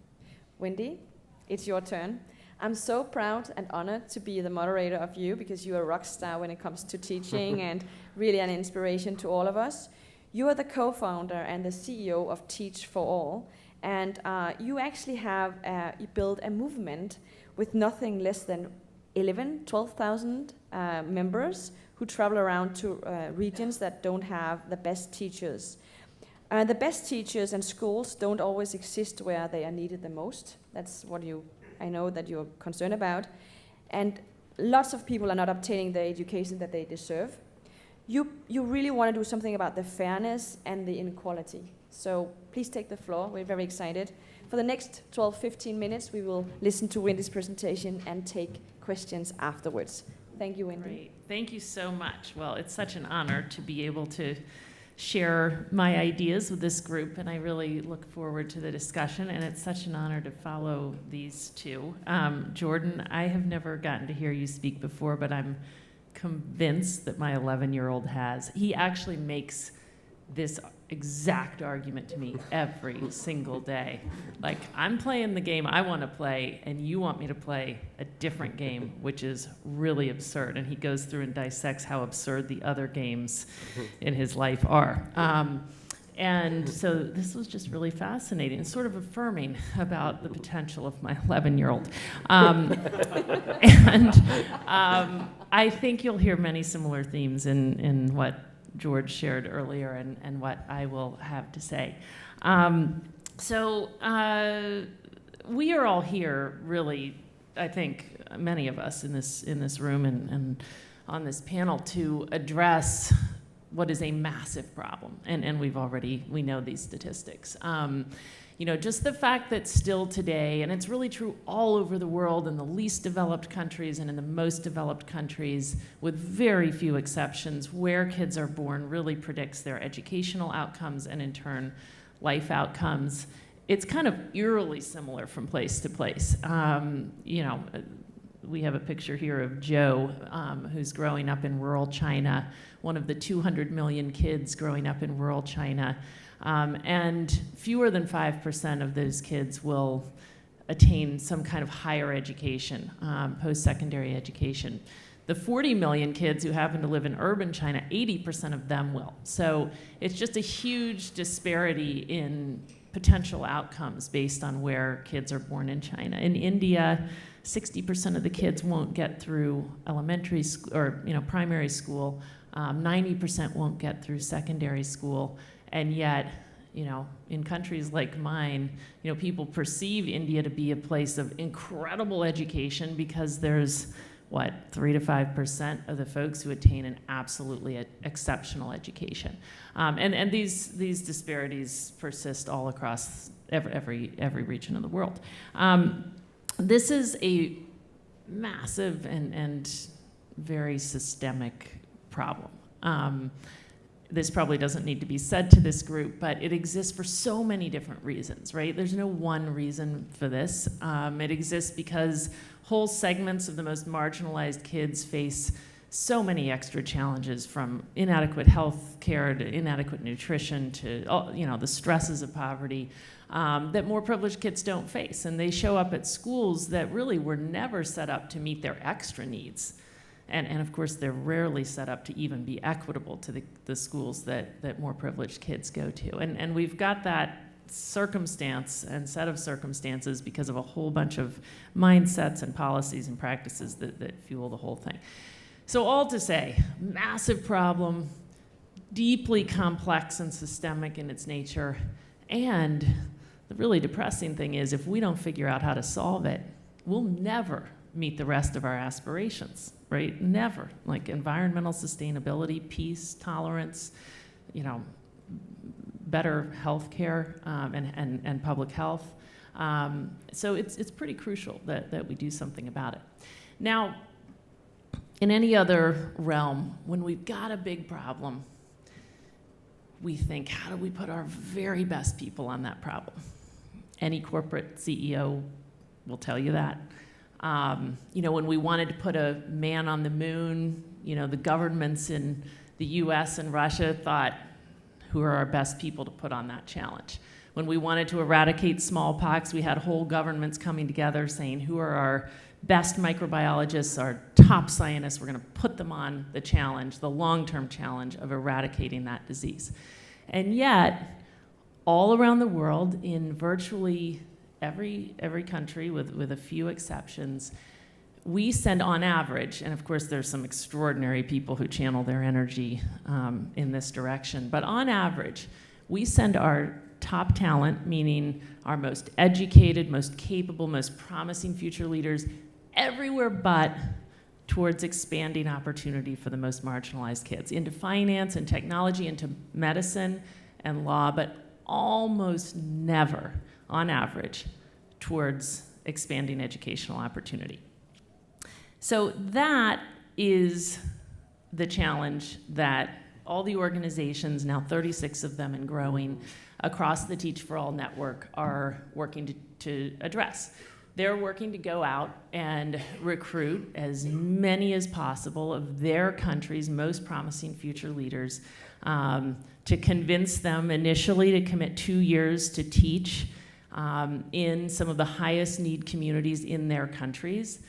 Wendy, it's your turn. I'm so proud and honored to be the moderator of you, because you're a rock star when it comes to teaching and really an inspiration to all of us. You are the co-founder and the CEO of Teach for All, And you actually have you built a movement with nothing less than 12,000 members who travel around to regions that don't have the best teachers. The best teachers and schools don't always exist where they are needed the most. That's what I know that you're concerned about. And lots of people are not obtaining the education that they deserve. You really want to do something about the fairness and the inequality. So please take the floor. We're very excited. For the next 12-15 minutes, we will listen to Wendy's presentation and take questions afterwards. Thank you, Wendy.
Great. Thank you so much. Well, it's such an honor to be able to share my ideas with this group, and I really look forward to the discussion, and it's such an honor to follow these two. Jordan, I have never gotten to hear you speak before, but I'm convinced that my 11-year-old has. He actually makes this exact argument to me every single day. Like, I'm playing the game I want to play, and you want me to play a different game, which is really absurd. And he goes through and dissects how absurd the other games in his life are. And so this was just really fascinating and sort of affirming about the potential of my 11-year-old. I think you'll hear many similar themes in what George shared earlier and what I will have to say. We are all here, really, I think many of us in this room and on this panel, to address what is a massive problem, and we know these statistics. Just the fact that still today, and it's really true all over the world, in the least developed countries and in the most developed countries, with very few exceptions, where kids are born really predicts their educational outcomes and in turn life outcomes. It's kind of eerily similar from place to place. We have a picture here of Joe, who's growing up in rural China, one of the 200 million kids growing up in rural China. And fewer than 5% of those kids will attain some kind of higher education, post-secondary education. The 40 million kids who happen to live in urban China, 80% of them will. So it's just a huge disparity in potential outcomes based on where kids are born in China. In India, 60% of the kids won't get through elementary school or primary school. 90% won't get through secondary school. And yet, in countries like mine, people perceive India to be a place of incredible education because there's, 3 to 5% of the folks who attain an absolutely exceptional education. And these disparities persist all across every region of the world. This is a massive and very systemic problem. This probably doesn't need to be said to this group, but it exists for so many different reasons, right? There's no one reason for this. It exists because whole segments of the most marginalized kids face so many extra challenges, from inadequate health care to inadequate nutrition to the stresses of poverty that more privileged kids don't face. And they show up at schools that really were never set up to meet their extra needs. And of course, they're rarely set up to even be equitable to the schools that more privileged kids go to. And we've got that circumstance and set of circumstances because of a whole bunch of mindsets and policies and practices that fuel the whole thing. So all to say, massive problem, deeply complex and systemic in its nature. And the really depressing thing is, if we don't figure out how to solve it, we'll never meet the rest of our aspirations, right? Never. Like environmental sustainability, peace, tolerance, better health care and public health. So it's pretty crucial that we do something about it. Now, in any other realm, when we've got a big problem, we think, how do we put our very best people on that problem? Any corporate CEO will tell you that. When we wanted to put a man on the moon, the governments in the US and Russia thought, who are our best people to put on that challenge? When we wanted to eradicate smallpox, we had whole governments coming together saying, who are our best microbiologists, our top scientists? We're going to put them on the challenge, the long-term challenge of eradicating that disease. And yet, all around the world in virtually every country with a few exceptions, we send on average, and of course there's some extraordinary people who channel their energy in this direction, but on average, we send our top talent, meaning our most educated, most capable, most promising future leaders, everywhere but towards expanding opportunity for the most marginalized kids, into finance and technology, into medicine and law, but almost never, on average, towards expanding educational opportunity. So that is the challenge that all the organizations, now 36 of them and growing, across the Teach for All network are working to address. They're working to go out and recruit as many as possible of their country's most promising future leaders, to convince them initially to commit 2 years to teach in some of the highest need communities in their countries,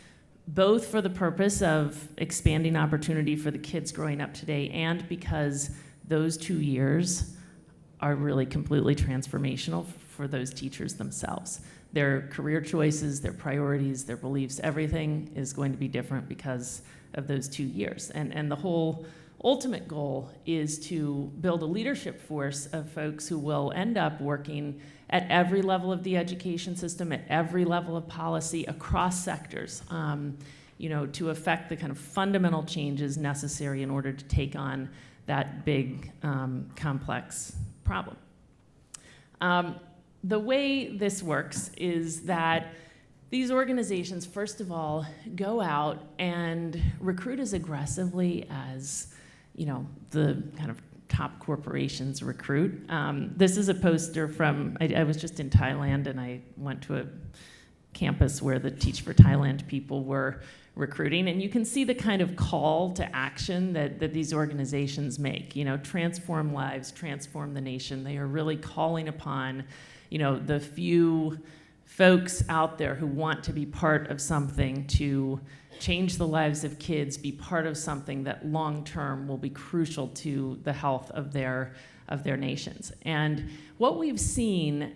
both for the purpose of expanding opportunity for the kids growing up today and because those 2 years are really completely transformational for those teachers themselves. Their career choices, their priorities, their beliefs, everything is going to be different because of those 2 years. And the whole ultimate goal is to build a leadership force of folks who will end up working at every level of the education system, at every level of policy, across sectors, to affect the kind of fundamental changes necessary in order to take on that big, complex problem. The way this works is that these organizations, first of all, go out and recruit as aggressively as, the kind of top corporations recruit. This is a poster from, I was just in Thailand and I went to a campus where the Teach for Thailand people were recruiting, and you can see the kind of call to action that these organizations make. Transform lives, transform the nation. They are really calling upon, the few folks out there who want to be part of something to change the lives of kids, be part of something that long-term will be crucial to the health of their nations. And what we've seen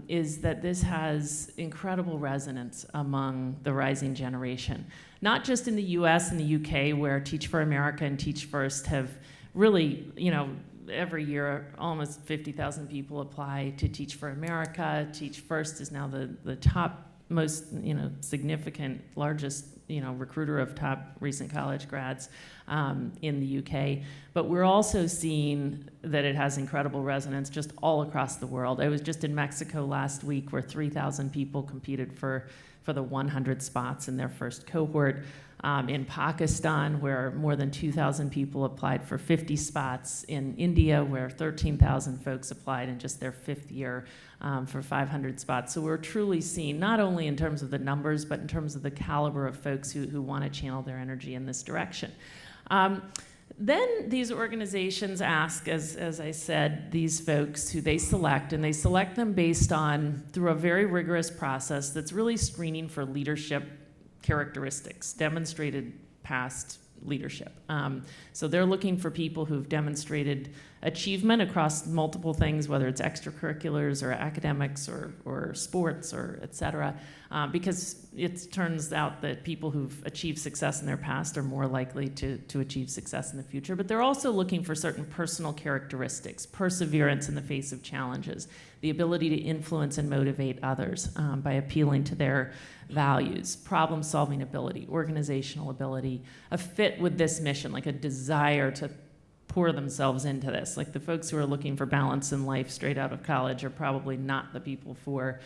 is that this has incredible resonance among the rising generation, not just in the US and the UK, where Teach for America and Teach First have really, every year almost 50,000 people apply to Teach for America. Teach First is now the top most significant, largest recruiter of top recent college grads in the UK. But we're also seeing that it has incredible resonance just all across the world. I was just in Mexico last week where 3,000 people competed for the 100 spots in their first cohort. In Pakistan, where more than 2,000 people applied for 50 spots. In India, where 13,000 folks applied in just their 5th year for 500 spots. So we're truly seeing, not only in terms of the numbers, but in terms of the caliber of folks who want to channel their energy in this direction. Then these organizations ask, as I said, these folks who they select, and they select them based on, through a very rigorous process that's really screening for leadership characteristics, demonstrated past leadership. So they're looking for people who've demonstrated achievement across multiple things, whether it's extracurriculars or academics or sports or et cetera, because it turns out that people who've achieved success in their past are more likely to achieve success in the future. But they're also looking for certain personal characteristics, perseverance in the face of challenges, the ability to influence and motivate others by appealing to their values, problem-solving ability, organizational ability, a fit with this mission, like a desire to pour themselves into this. Like the folks who are looking for balance in life straight out of college are probably not the people for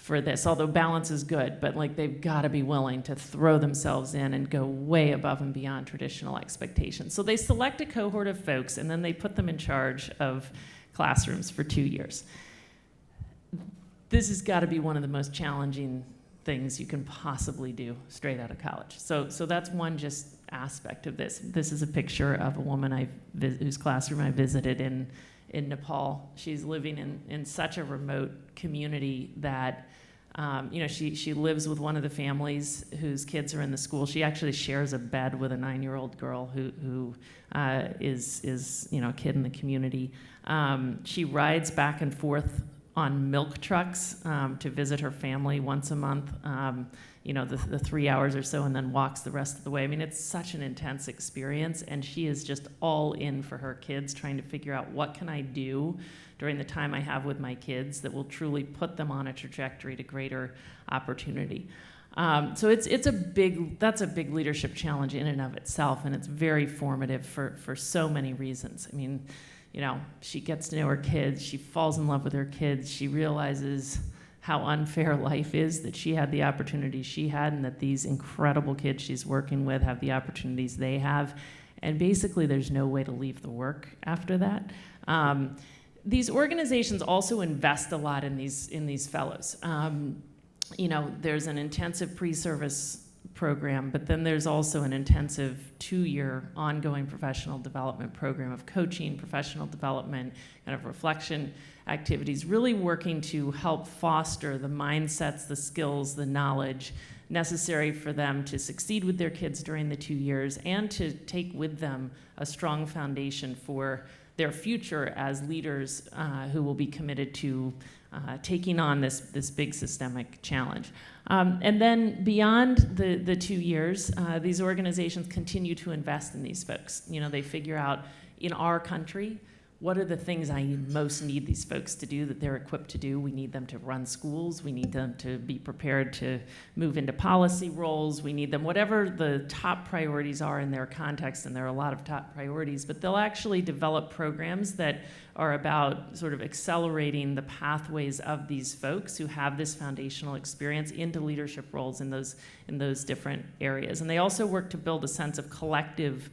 this, although balance is good, but like they've got to be willing to throw themselves in and go way above and beyond traditional expectations. So they select a cohort of folks and then they put them in charge of classrooms for 2 years. This has got to be one of the most challenging things you can possibly do straight out of college. So that's one just aspect of this. This is a picture of a woman whose classroom I visited in Nepal. She's living in such a remote community that She lives with one of the families whose kids are in the school. She actually shares a bed with a 9-year-old girl who is a kid in the community. She rides back and forth on milk trucks to visit her family once a month, the 3 hours or so, and then walks the rest of the way. I mean, it's such an intense experience, and she is just all in for her kids, trying to figure out what can I do during the time I have with my kids that will truly put them on a trajectory to greater opportunity. So that's a big leadership challenge in and of itself, and it's very formative for so many reasons. I mean, she gets to know her kids, she falls in love with her kids, she realizes how unfair life is, that she had the opportunities she had, and that these incredible kids she's working with have the opportunities they have. And basically, there's no way to leave the work after that. These organizations also invest a lot in these fellows. There's an intensive pre-service program, but then there's also an intensive 2-year ongoing professional development program of coaching, professional development, kind of reflection activities, really working to help foster the mindsets, the skills, the knowledge necessary for them to succeed with their kids during the 2 years and to take with them a strong foundation for their future as leaders who will be committed to taking on this big systemic challenge. And then beyond the 2 years, these organizations continue to invest in these folks. They figure out, in our country, what are the things I most need these folks to do that they're equipped to do? We need them to run schools. We need them to be prepared to move into policy roles. We need them, whatever the top priorities are in their context, and there are a lot of top priorities, but they'll actually develop programs that are about sort of accelerating the pathways of these folks who have this foundational experience into leadership roles in those different areas. And they also work to build a sense of collective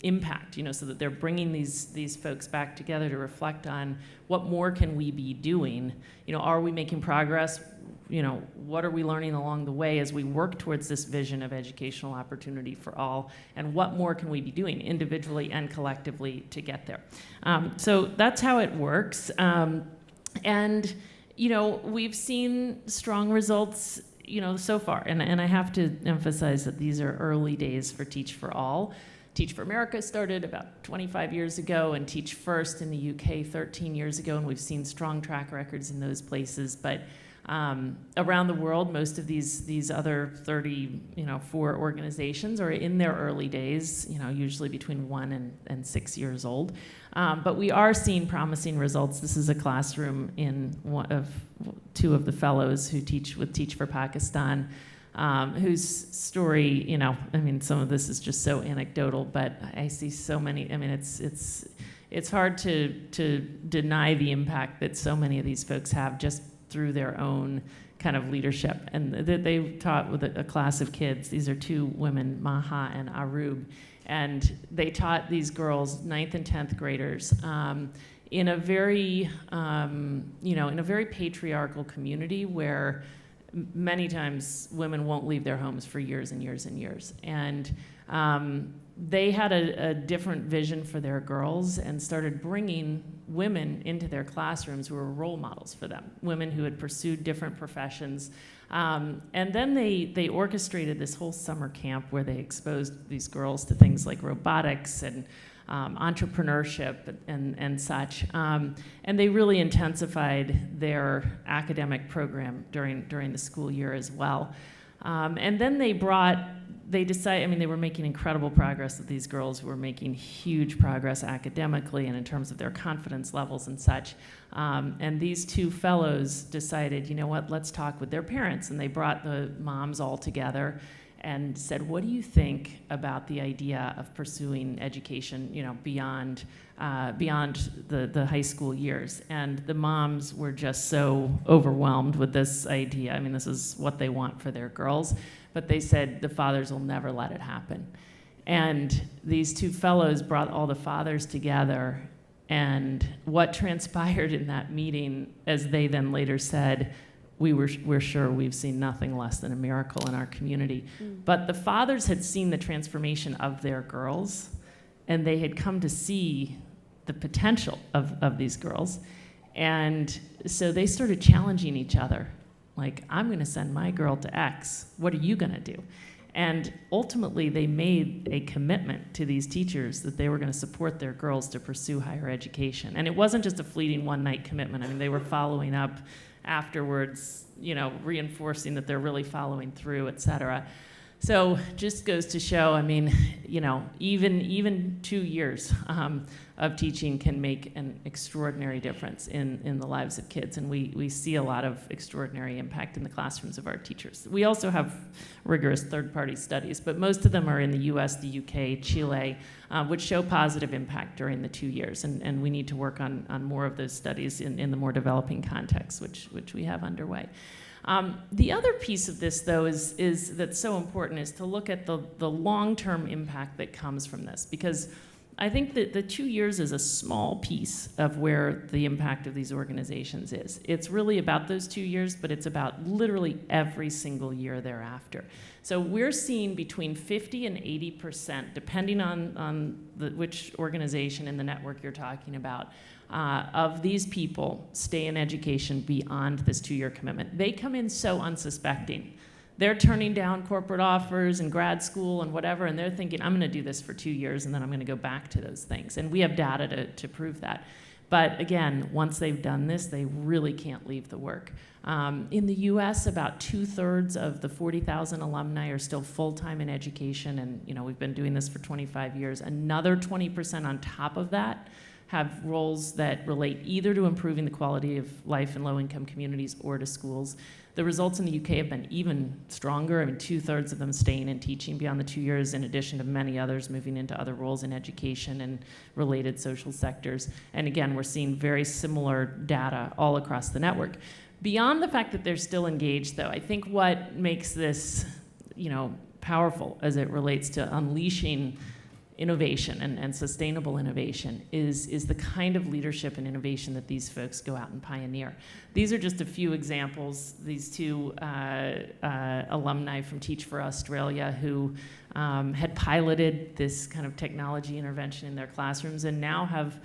impact, so that they're bringing these folks back together to reflect on what more can we be doing. Are we making progress? What are we learning along the way as we work towards this vision of educational opportunity for all? And what more can we be doing individually and collectively to get there? So that's how it works. And we've seen strong results so far. And I have to emphasize that these are early days for Teach for All. Teach for America started about 25 years ago, and Teach First in the UK 13 years ago, and we've seen strong track records in those places. But around the world, most of these other 34 organizations are in their early days, usually between 1 and 6 years old. But we are seeing promising results. This is a classroom in two of the fellows who teach with Teach for Pakistan, whose story, some of this is just so anecdotal, but I see so many. It's hard to deny the impact that so many of these folks have just through their own kind of leadership. And they taught with a class of kids. These are 2 women, Maha and Arub, and they taught these girls, 9th and 10th graders, in a very patriarchal community where many times women won't leave their homes for years and years and years. And they had a different vision for their girls and started bringing women into their classrooms who were role models for them, women who had pursued different professions. And then they orchestrated this whole summer camp where they exposed these girls to things like robotics and entrepreneurship and such. And they really intensified their academic program during the school year as well. And then they decided, they were making incredible progress with these girls who were making huge progress academically and in terms of their confidence levels and such. And these 2 fellows decided, let's talk with their parents. And they brought the moms all together and said, what do you think about the idea of pursuing education, beyond the high school years? And the moms were just so overwhelmed with this idea. This is what they want for their girls. But they said the fathers will never let it happen. And these 2 fellows brought all the fathers together. And what transpired in that meeting, as they then later said, we're sure we've seen nothing less than a miracle in our community. But the fathers had seen the transformation of their girls, and they had come to see the potential of these girls. And so they started challenging each other. Like, I'm going to send my girl to X. What are you going to do? And ultimately, they made a commitment to these teachers that they were going to support their girls to pursue higher education. And it wasn't just a fleeting one-night commitment. I mean, they were following up afterwards, you know, reinforcing that they're really following through, et cetera. So just goes to show, I mean, you know, even 2 years of teaching can make an extraordinary difference in the lives of kids. And we see a lot of extraordinary impact in the classrooms of our teachers. We also have rigorous third-party studies, but most of them are in the US, the UK, Chile, which show positive impact during the 2 years. And we need to work on more of those studies in the more developing contexts, which we have underway. The other piece of this, though, is that's so important is to look at the long-term impact that comes from this, because I think that the 2 years is a small piece of where the impact of these organizations is. It's really about those 2 years, but it's about literally every single year thereafter. So we're seeing between 50 and 80%, depending on which organization in the network you're talking about, of these people stay in education beyond this 2-year commitment. They come in so unsuspecting. They're turning down corporate offers and grad school and whatever, and they're thinking, I'm going to do this for 2 years, and then I'm going to go back to those things. And we have data to prove that. But again, once they've done this, they really can't leave the work. In the US, about 2/3 of the 40,000 alumni are still full-time in education, and you know, we've been doing this for 25 years. Another 20% on top of that have roles that relate either to improving the quality of life in low-income communities or to schools. The results in the UK have been even stronger. I mean, 2/3 of them staying in teaching beyond the 2 years, in addition to many others moving into other roles in education and related social sectors. And again, we're seeing very similar data all across the network. Beyond the fact that they're still engaged, though, I think what makes this, you know, powerful as it relates to unleashing innovation and sustainable innovation is the kind of leadership and innovation that these folks go out and pioneer. These are just a few examples. These two alumni from Teach for Australia who had piloted this kind of technology intervention in their classrooms and now have,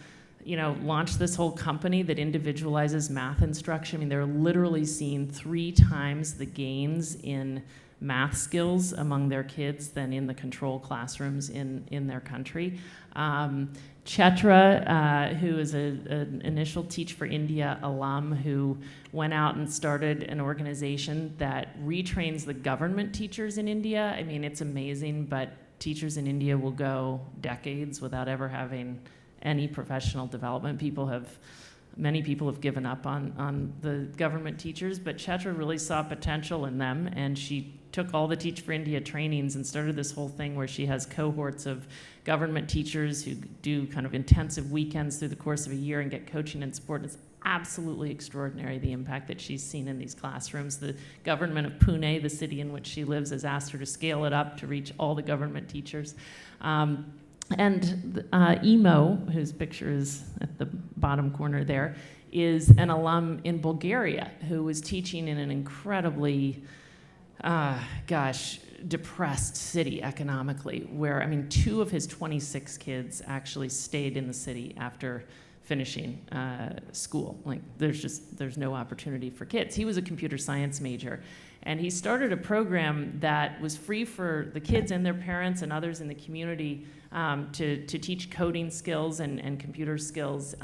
you know, launched this whole company that individualizes math instruction. I mean, they're literally seeing 3 times the gains in math skills among their kids than in the control classrooms in their country. Chetra, who is an initial Teach for India alum who went out and started an organization that retrains the government teachers in India. I mean, it's amazing, but teachers in India will go decades without ever having any professional development. Many people have given up on the government teachers, but Chetra really saw potential in them, and she took all the Teach for India trainings and started this whole thing where she has cohorts of government teachers who do kind of intensive weekends through the course of a year and get coaching and support. It's absolutely extraordinary, the impact that she's seen in these classrooms. The government of Pune, the city in which she lives, has asked her to scale it up to reach all the government teachers. And Emo, whose picture is at the bottom corner there, is an alum in Bulgaria who was teaching in an incredibly, depressed city economically, where, I mean, 2 of his 26 kids actually stayed in the city after finishing school. Like, there's no opportunity for kids. He was a computer science major, and he started a program that was free for the kids and their parents and others in the community to teach coding skills and computer skills.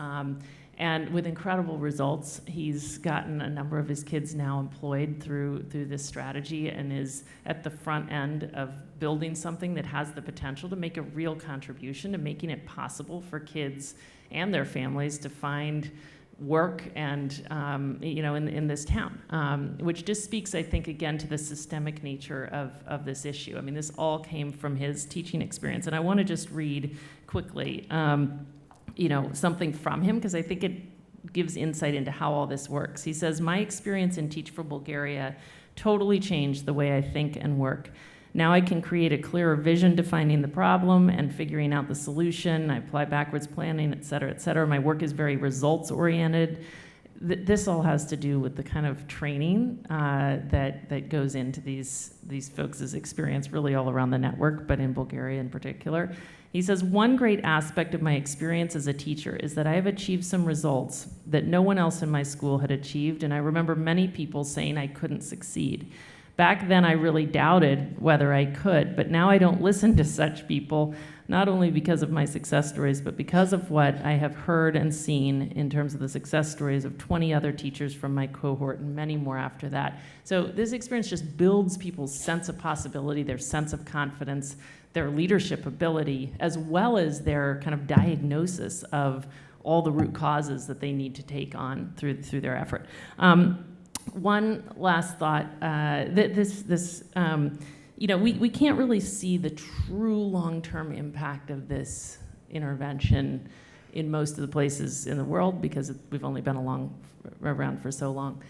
And with incredible results, he's gotten a number of his kids now employed through this strategy and is at the front end of building something that has the potential to make a real contribution to making it possible for kids and their families to find work and in this town, which just speaks, I think, again to the systemic nature of this issue. I mean, this all came from his teaching experience, and I want to just read quickly something from him, because I think it gives insight into how all this works. He says, "My experience in Teach for Bulgaria totally changed the way I think and work. Now I can create a clearer vision defining the problem and figuring out the solution. I apply backwards planning, et cetera, et cetera. My work is very results-oriented." This all has to do with the kind of training that goes into these folks' experience really all around the network, but in Bulgaria in particular. He says, one great aspect of my experience as a teacher is that I have achieved some results that no one else in my school had achieved, and I remember many people saying I couldn't succeed. Back then, I really doubted whether I could, but now I don't listen to such people, not only because of my success stories, but because of what I have heard and seen in terms of the success stories of 20 other teachers from my cohort and many more after that. So this experience just builds people's sense of possibility, their sense of confidence, their leadership ability, as well as their kind of diagnosis of all the root causes that they need to take on through their effort. One last thought, we can't really see the true long-term impact of this intervention in most of the places in the world because we've only been around for so long.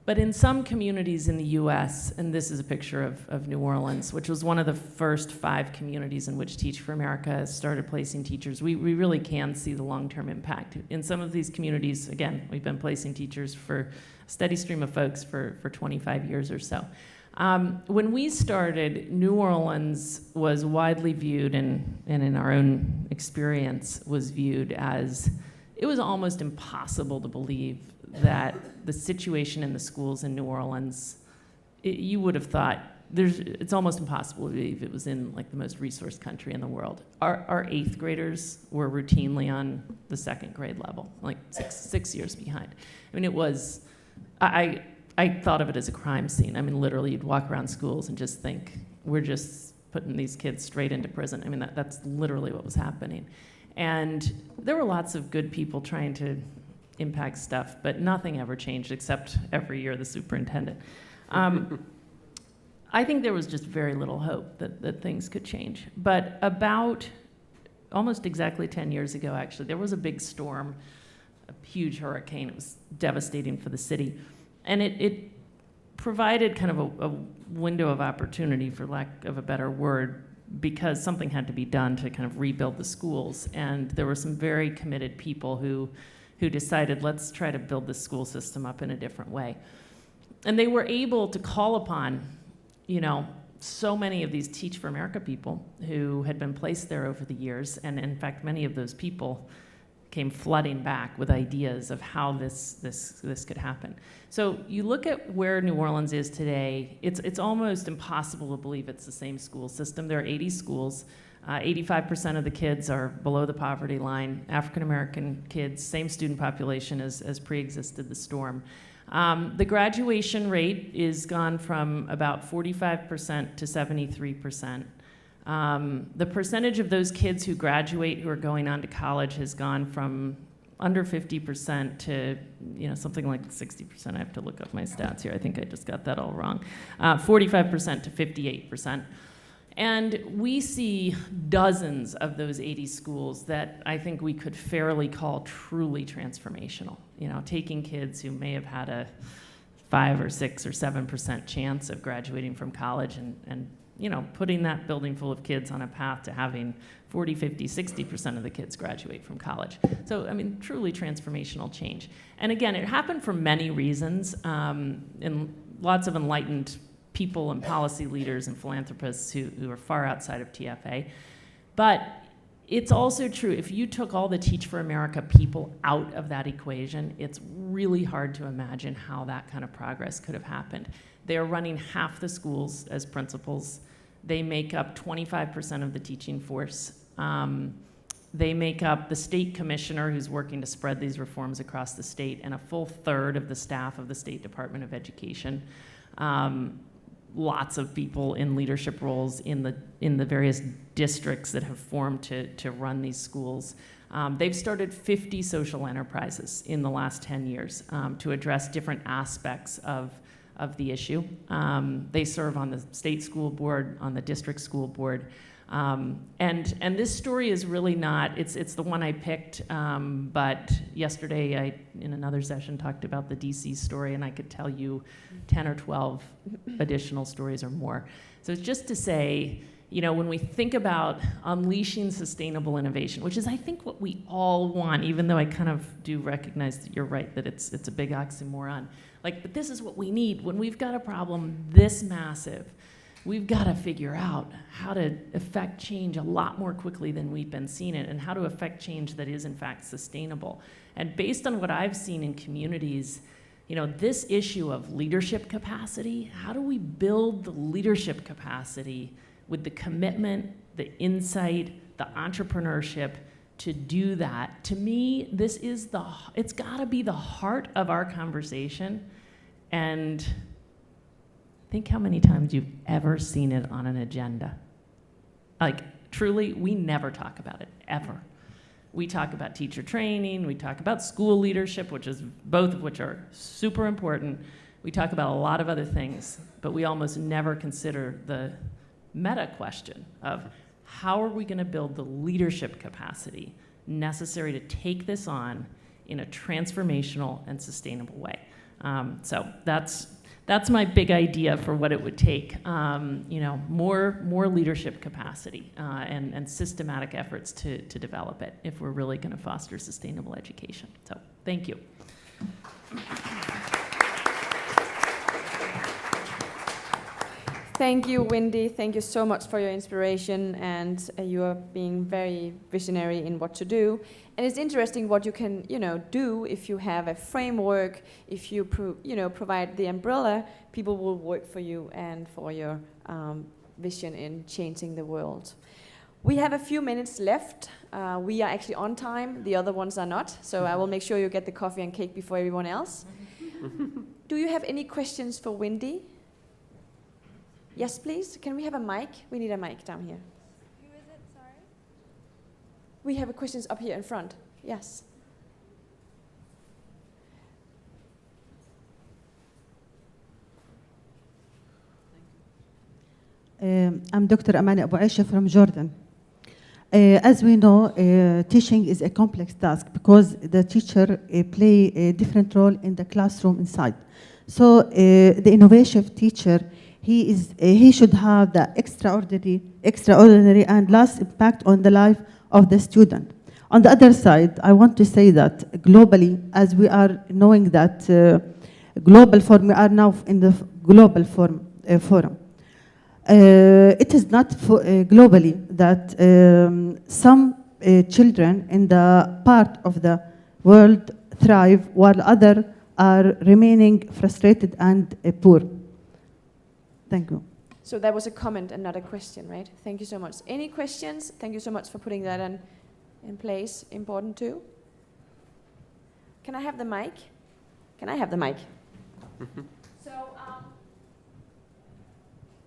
But in some communities in the US, and this is a picture of New Orleans, which was one of the first 5 communities in which Teach for America started placing teachers, we really can see the long-term impact. In some of these communities, again, we've been placing teachers for a steady stream of folks for 25 years or so. When we started, New Orleans was widely viewed, and in our own experience, was viewed as, it was almost impossible to believe that the situation in the schools in New Orleans, you would have thought, it's almost impossible to believe it was in like the most resourced country in the world. Our 8th graders were routinely on the 2nd grade level, like six years behind. I mean, it was, I thought of it as a crime scene. I mean, literally, you'd walk around schools and just think, we're just putting these kids straight into prison. I mean, that's literally what was happening. And there were lots of good people trying to impact stuff, but nothing ever changed except every year the superintendent. I think there was just very little hope that things could change. But about almost exactly 10 years ago, actually, there was a big storm, a huge hurricane. It was devastating for the city. And it provided kind of a window of opportunity, for lack of a better word, because something had to be done to kind of rebuild the schools. And there were some very committed people who decided, let's try to build the school system up in a different way. And they were able to call upon, so many of these Teach for America people who had been placed there over the years, and in fact, many of those people came flooding back with ideas of how this could happen. So you look at where New Orleans is today, it's almost impossible to believe it's the same school system. There are 80 schools. 85% of the kids are below the poverty line. African American kids, same student population as pre-existed the storm. The graduation rate is gone from about 45% to 73%. The percentage of those kids who graduate who are going on to college has gone from under 50% to something like 60%. I have to look up my stats here. I think I just got that all wrong. 45% to 58%. And we see dozens of those 80 schools that I think we could fairly call truly transformational. Taking kids who may have had a 5 or 6 or 7% chance of graduating from college and putting that building full of kids on a path to having 40, 50, 60% of the kids graduate from college. So, I mean, truly transformational change. And again, it happened for many reasons, and lots of enlightened people and policy leaders and philanthropists who are far outside of TFA. But it's also true, if you took all the Teach for America people out of that equation, it's really hard to imagine how that kind of progress could have happened. They are running half the schools as principals. They make up 25% of the teaching force. They make up the state commissioner who's working to spread these reforms across the state, and a full third of the staff of the State Department of Education. Lots of people in leadership roles in the various districts that have formed to run these schools. They've started 50 social enterprises in the last 10 years to address different aspects of the issue. They serve on the state school board, on the district school board. And this story is really not, it's the one I picked, but yesterday I, in another session, talked about the DC story, and I could tell you 10 or 12 additional stories or more. So it's just to say, when we think about unleashing sustainable innovation, which is, I think, what we all want, even though I kind of do recognize that you're right, that it's a big oxymoron. But this is what we need when we've got a problem this massive, we've got to figure out how to affect change a lot more quickly than we've been seeing it, and how to affect change that is in fact sustainable. And based on what I've seen in communities, this issue of leadership capacity, how do we build the leadership capacity with the commitment, the insight, the entrepreneurship to do that? To me, it's gotta be the heart of our conversation. And think how many times you've ever seen it on an agenda. Like, truly, we never talk about it, ever. We talk about teacher training, we talk about school leadership, both of which are super important. We talk about a lot of other things, but we almost never consider the meta question of how are we going to build the leadership capacity necessary to take this on in a transformational and sustainable way. So that's my big idea for what it would take. More leadership capacity and systematic efforts to develop it if we're really going to foster sustainable education. So thank you.
Thank you, Wendy. Thank you so much for your inspiration, and you are being very visionary in what to do. And it's interesting what you can, do if you have a framework. If you, provide the umbrella, people will work for you and for your vision in changing the world. We have a few minutes left. We are actually on time. The other ones are not. So I will make sure you get the coffee and cake before everyone else. Do you have any questions for Wendy? Yes, please. Can we have a mic? We need a mic down here.
Who is it? Sorry.
We have questions up here in front. Yes.
I'm Dr. Amani Abu Aisha from Jordan. As we know, teaching is a complex task because the teacher play a different role in the classroom inside. So the innovative teacher, he should have the extraordinary and lasting impact on the life of the student. On the other side, I want to say that globally, as we are knowing that global forum, we are now in the global forum. It is not globally that some children in the part of the world thrive while others are remaining frustrated and poor. Thank you.
So that was a comment and not a question, right? Thank you so much. Any questions? Thank you so much for putting that in place. Important too. Can I have the mic? Can I have the mic? So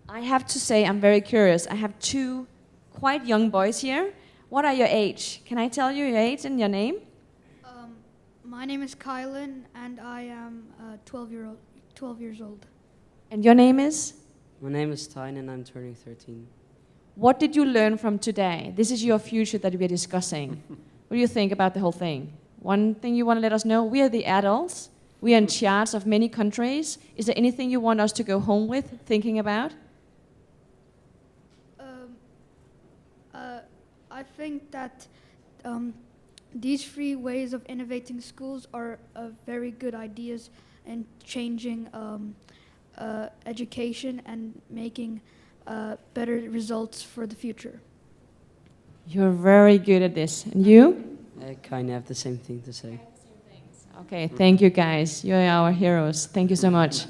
I have to say I'm very curious. I have two quite young boys here. What are your age? Can I tell you your age and your name?
My name is Kylan, and I am 12 years old.
And your name is?
My name is Tyne, and I'm turning 13.
What did you learn from today? This is your future that we are discussing. What do you think about the whole thing? One thing you want to let us know? We are the adults. We are in charge of many countries. Is there anything you want us to go home with, thinking about?
I think that these 3 ways of innovating schools are very good ideas in changing education and making better results for the future.
You're very good at this. And you?
I kind of have the same thing to say.
Okay, thank you guys. You're our heroes. Thank you so much.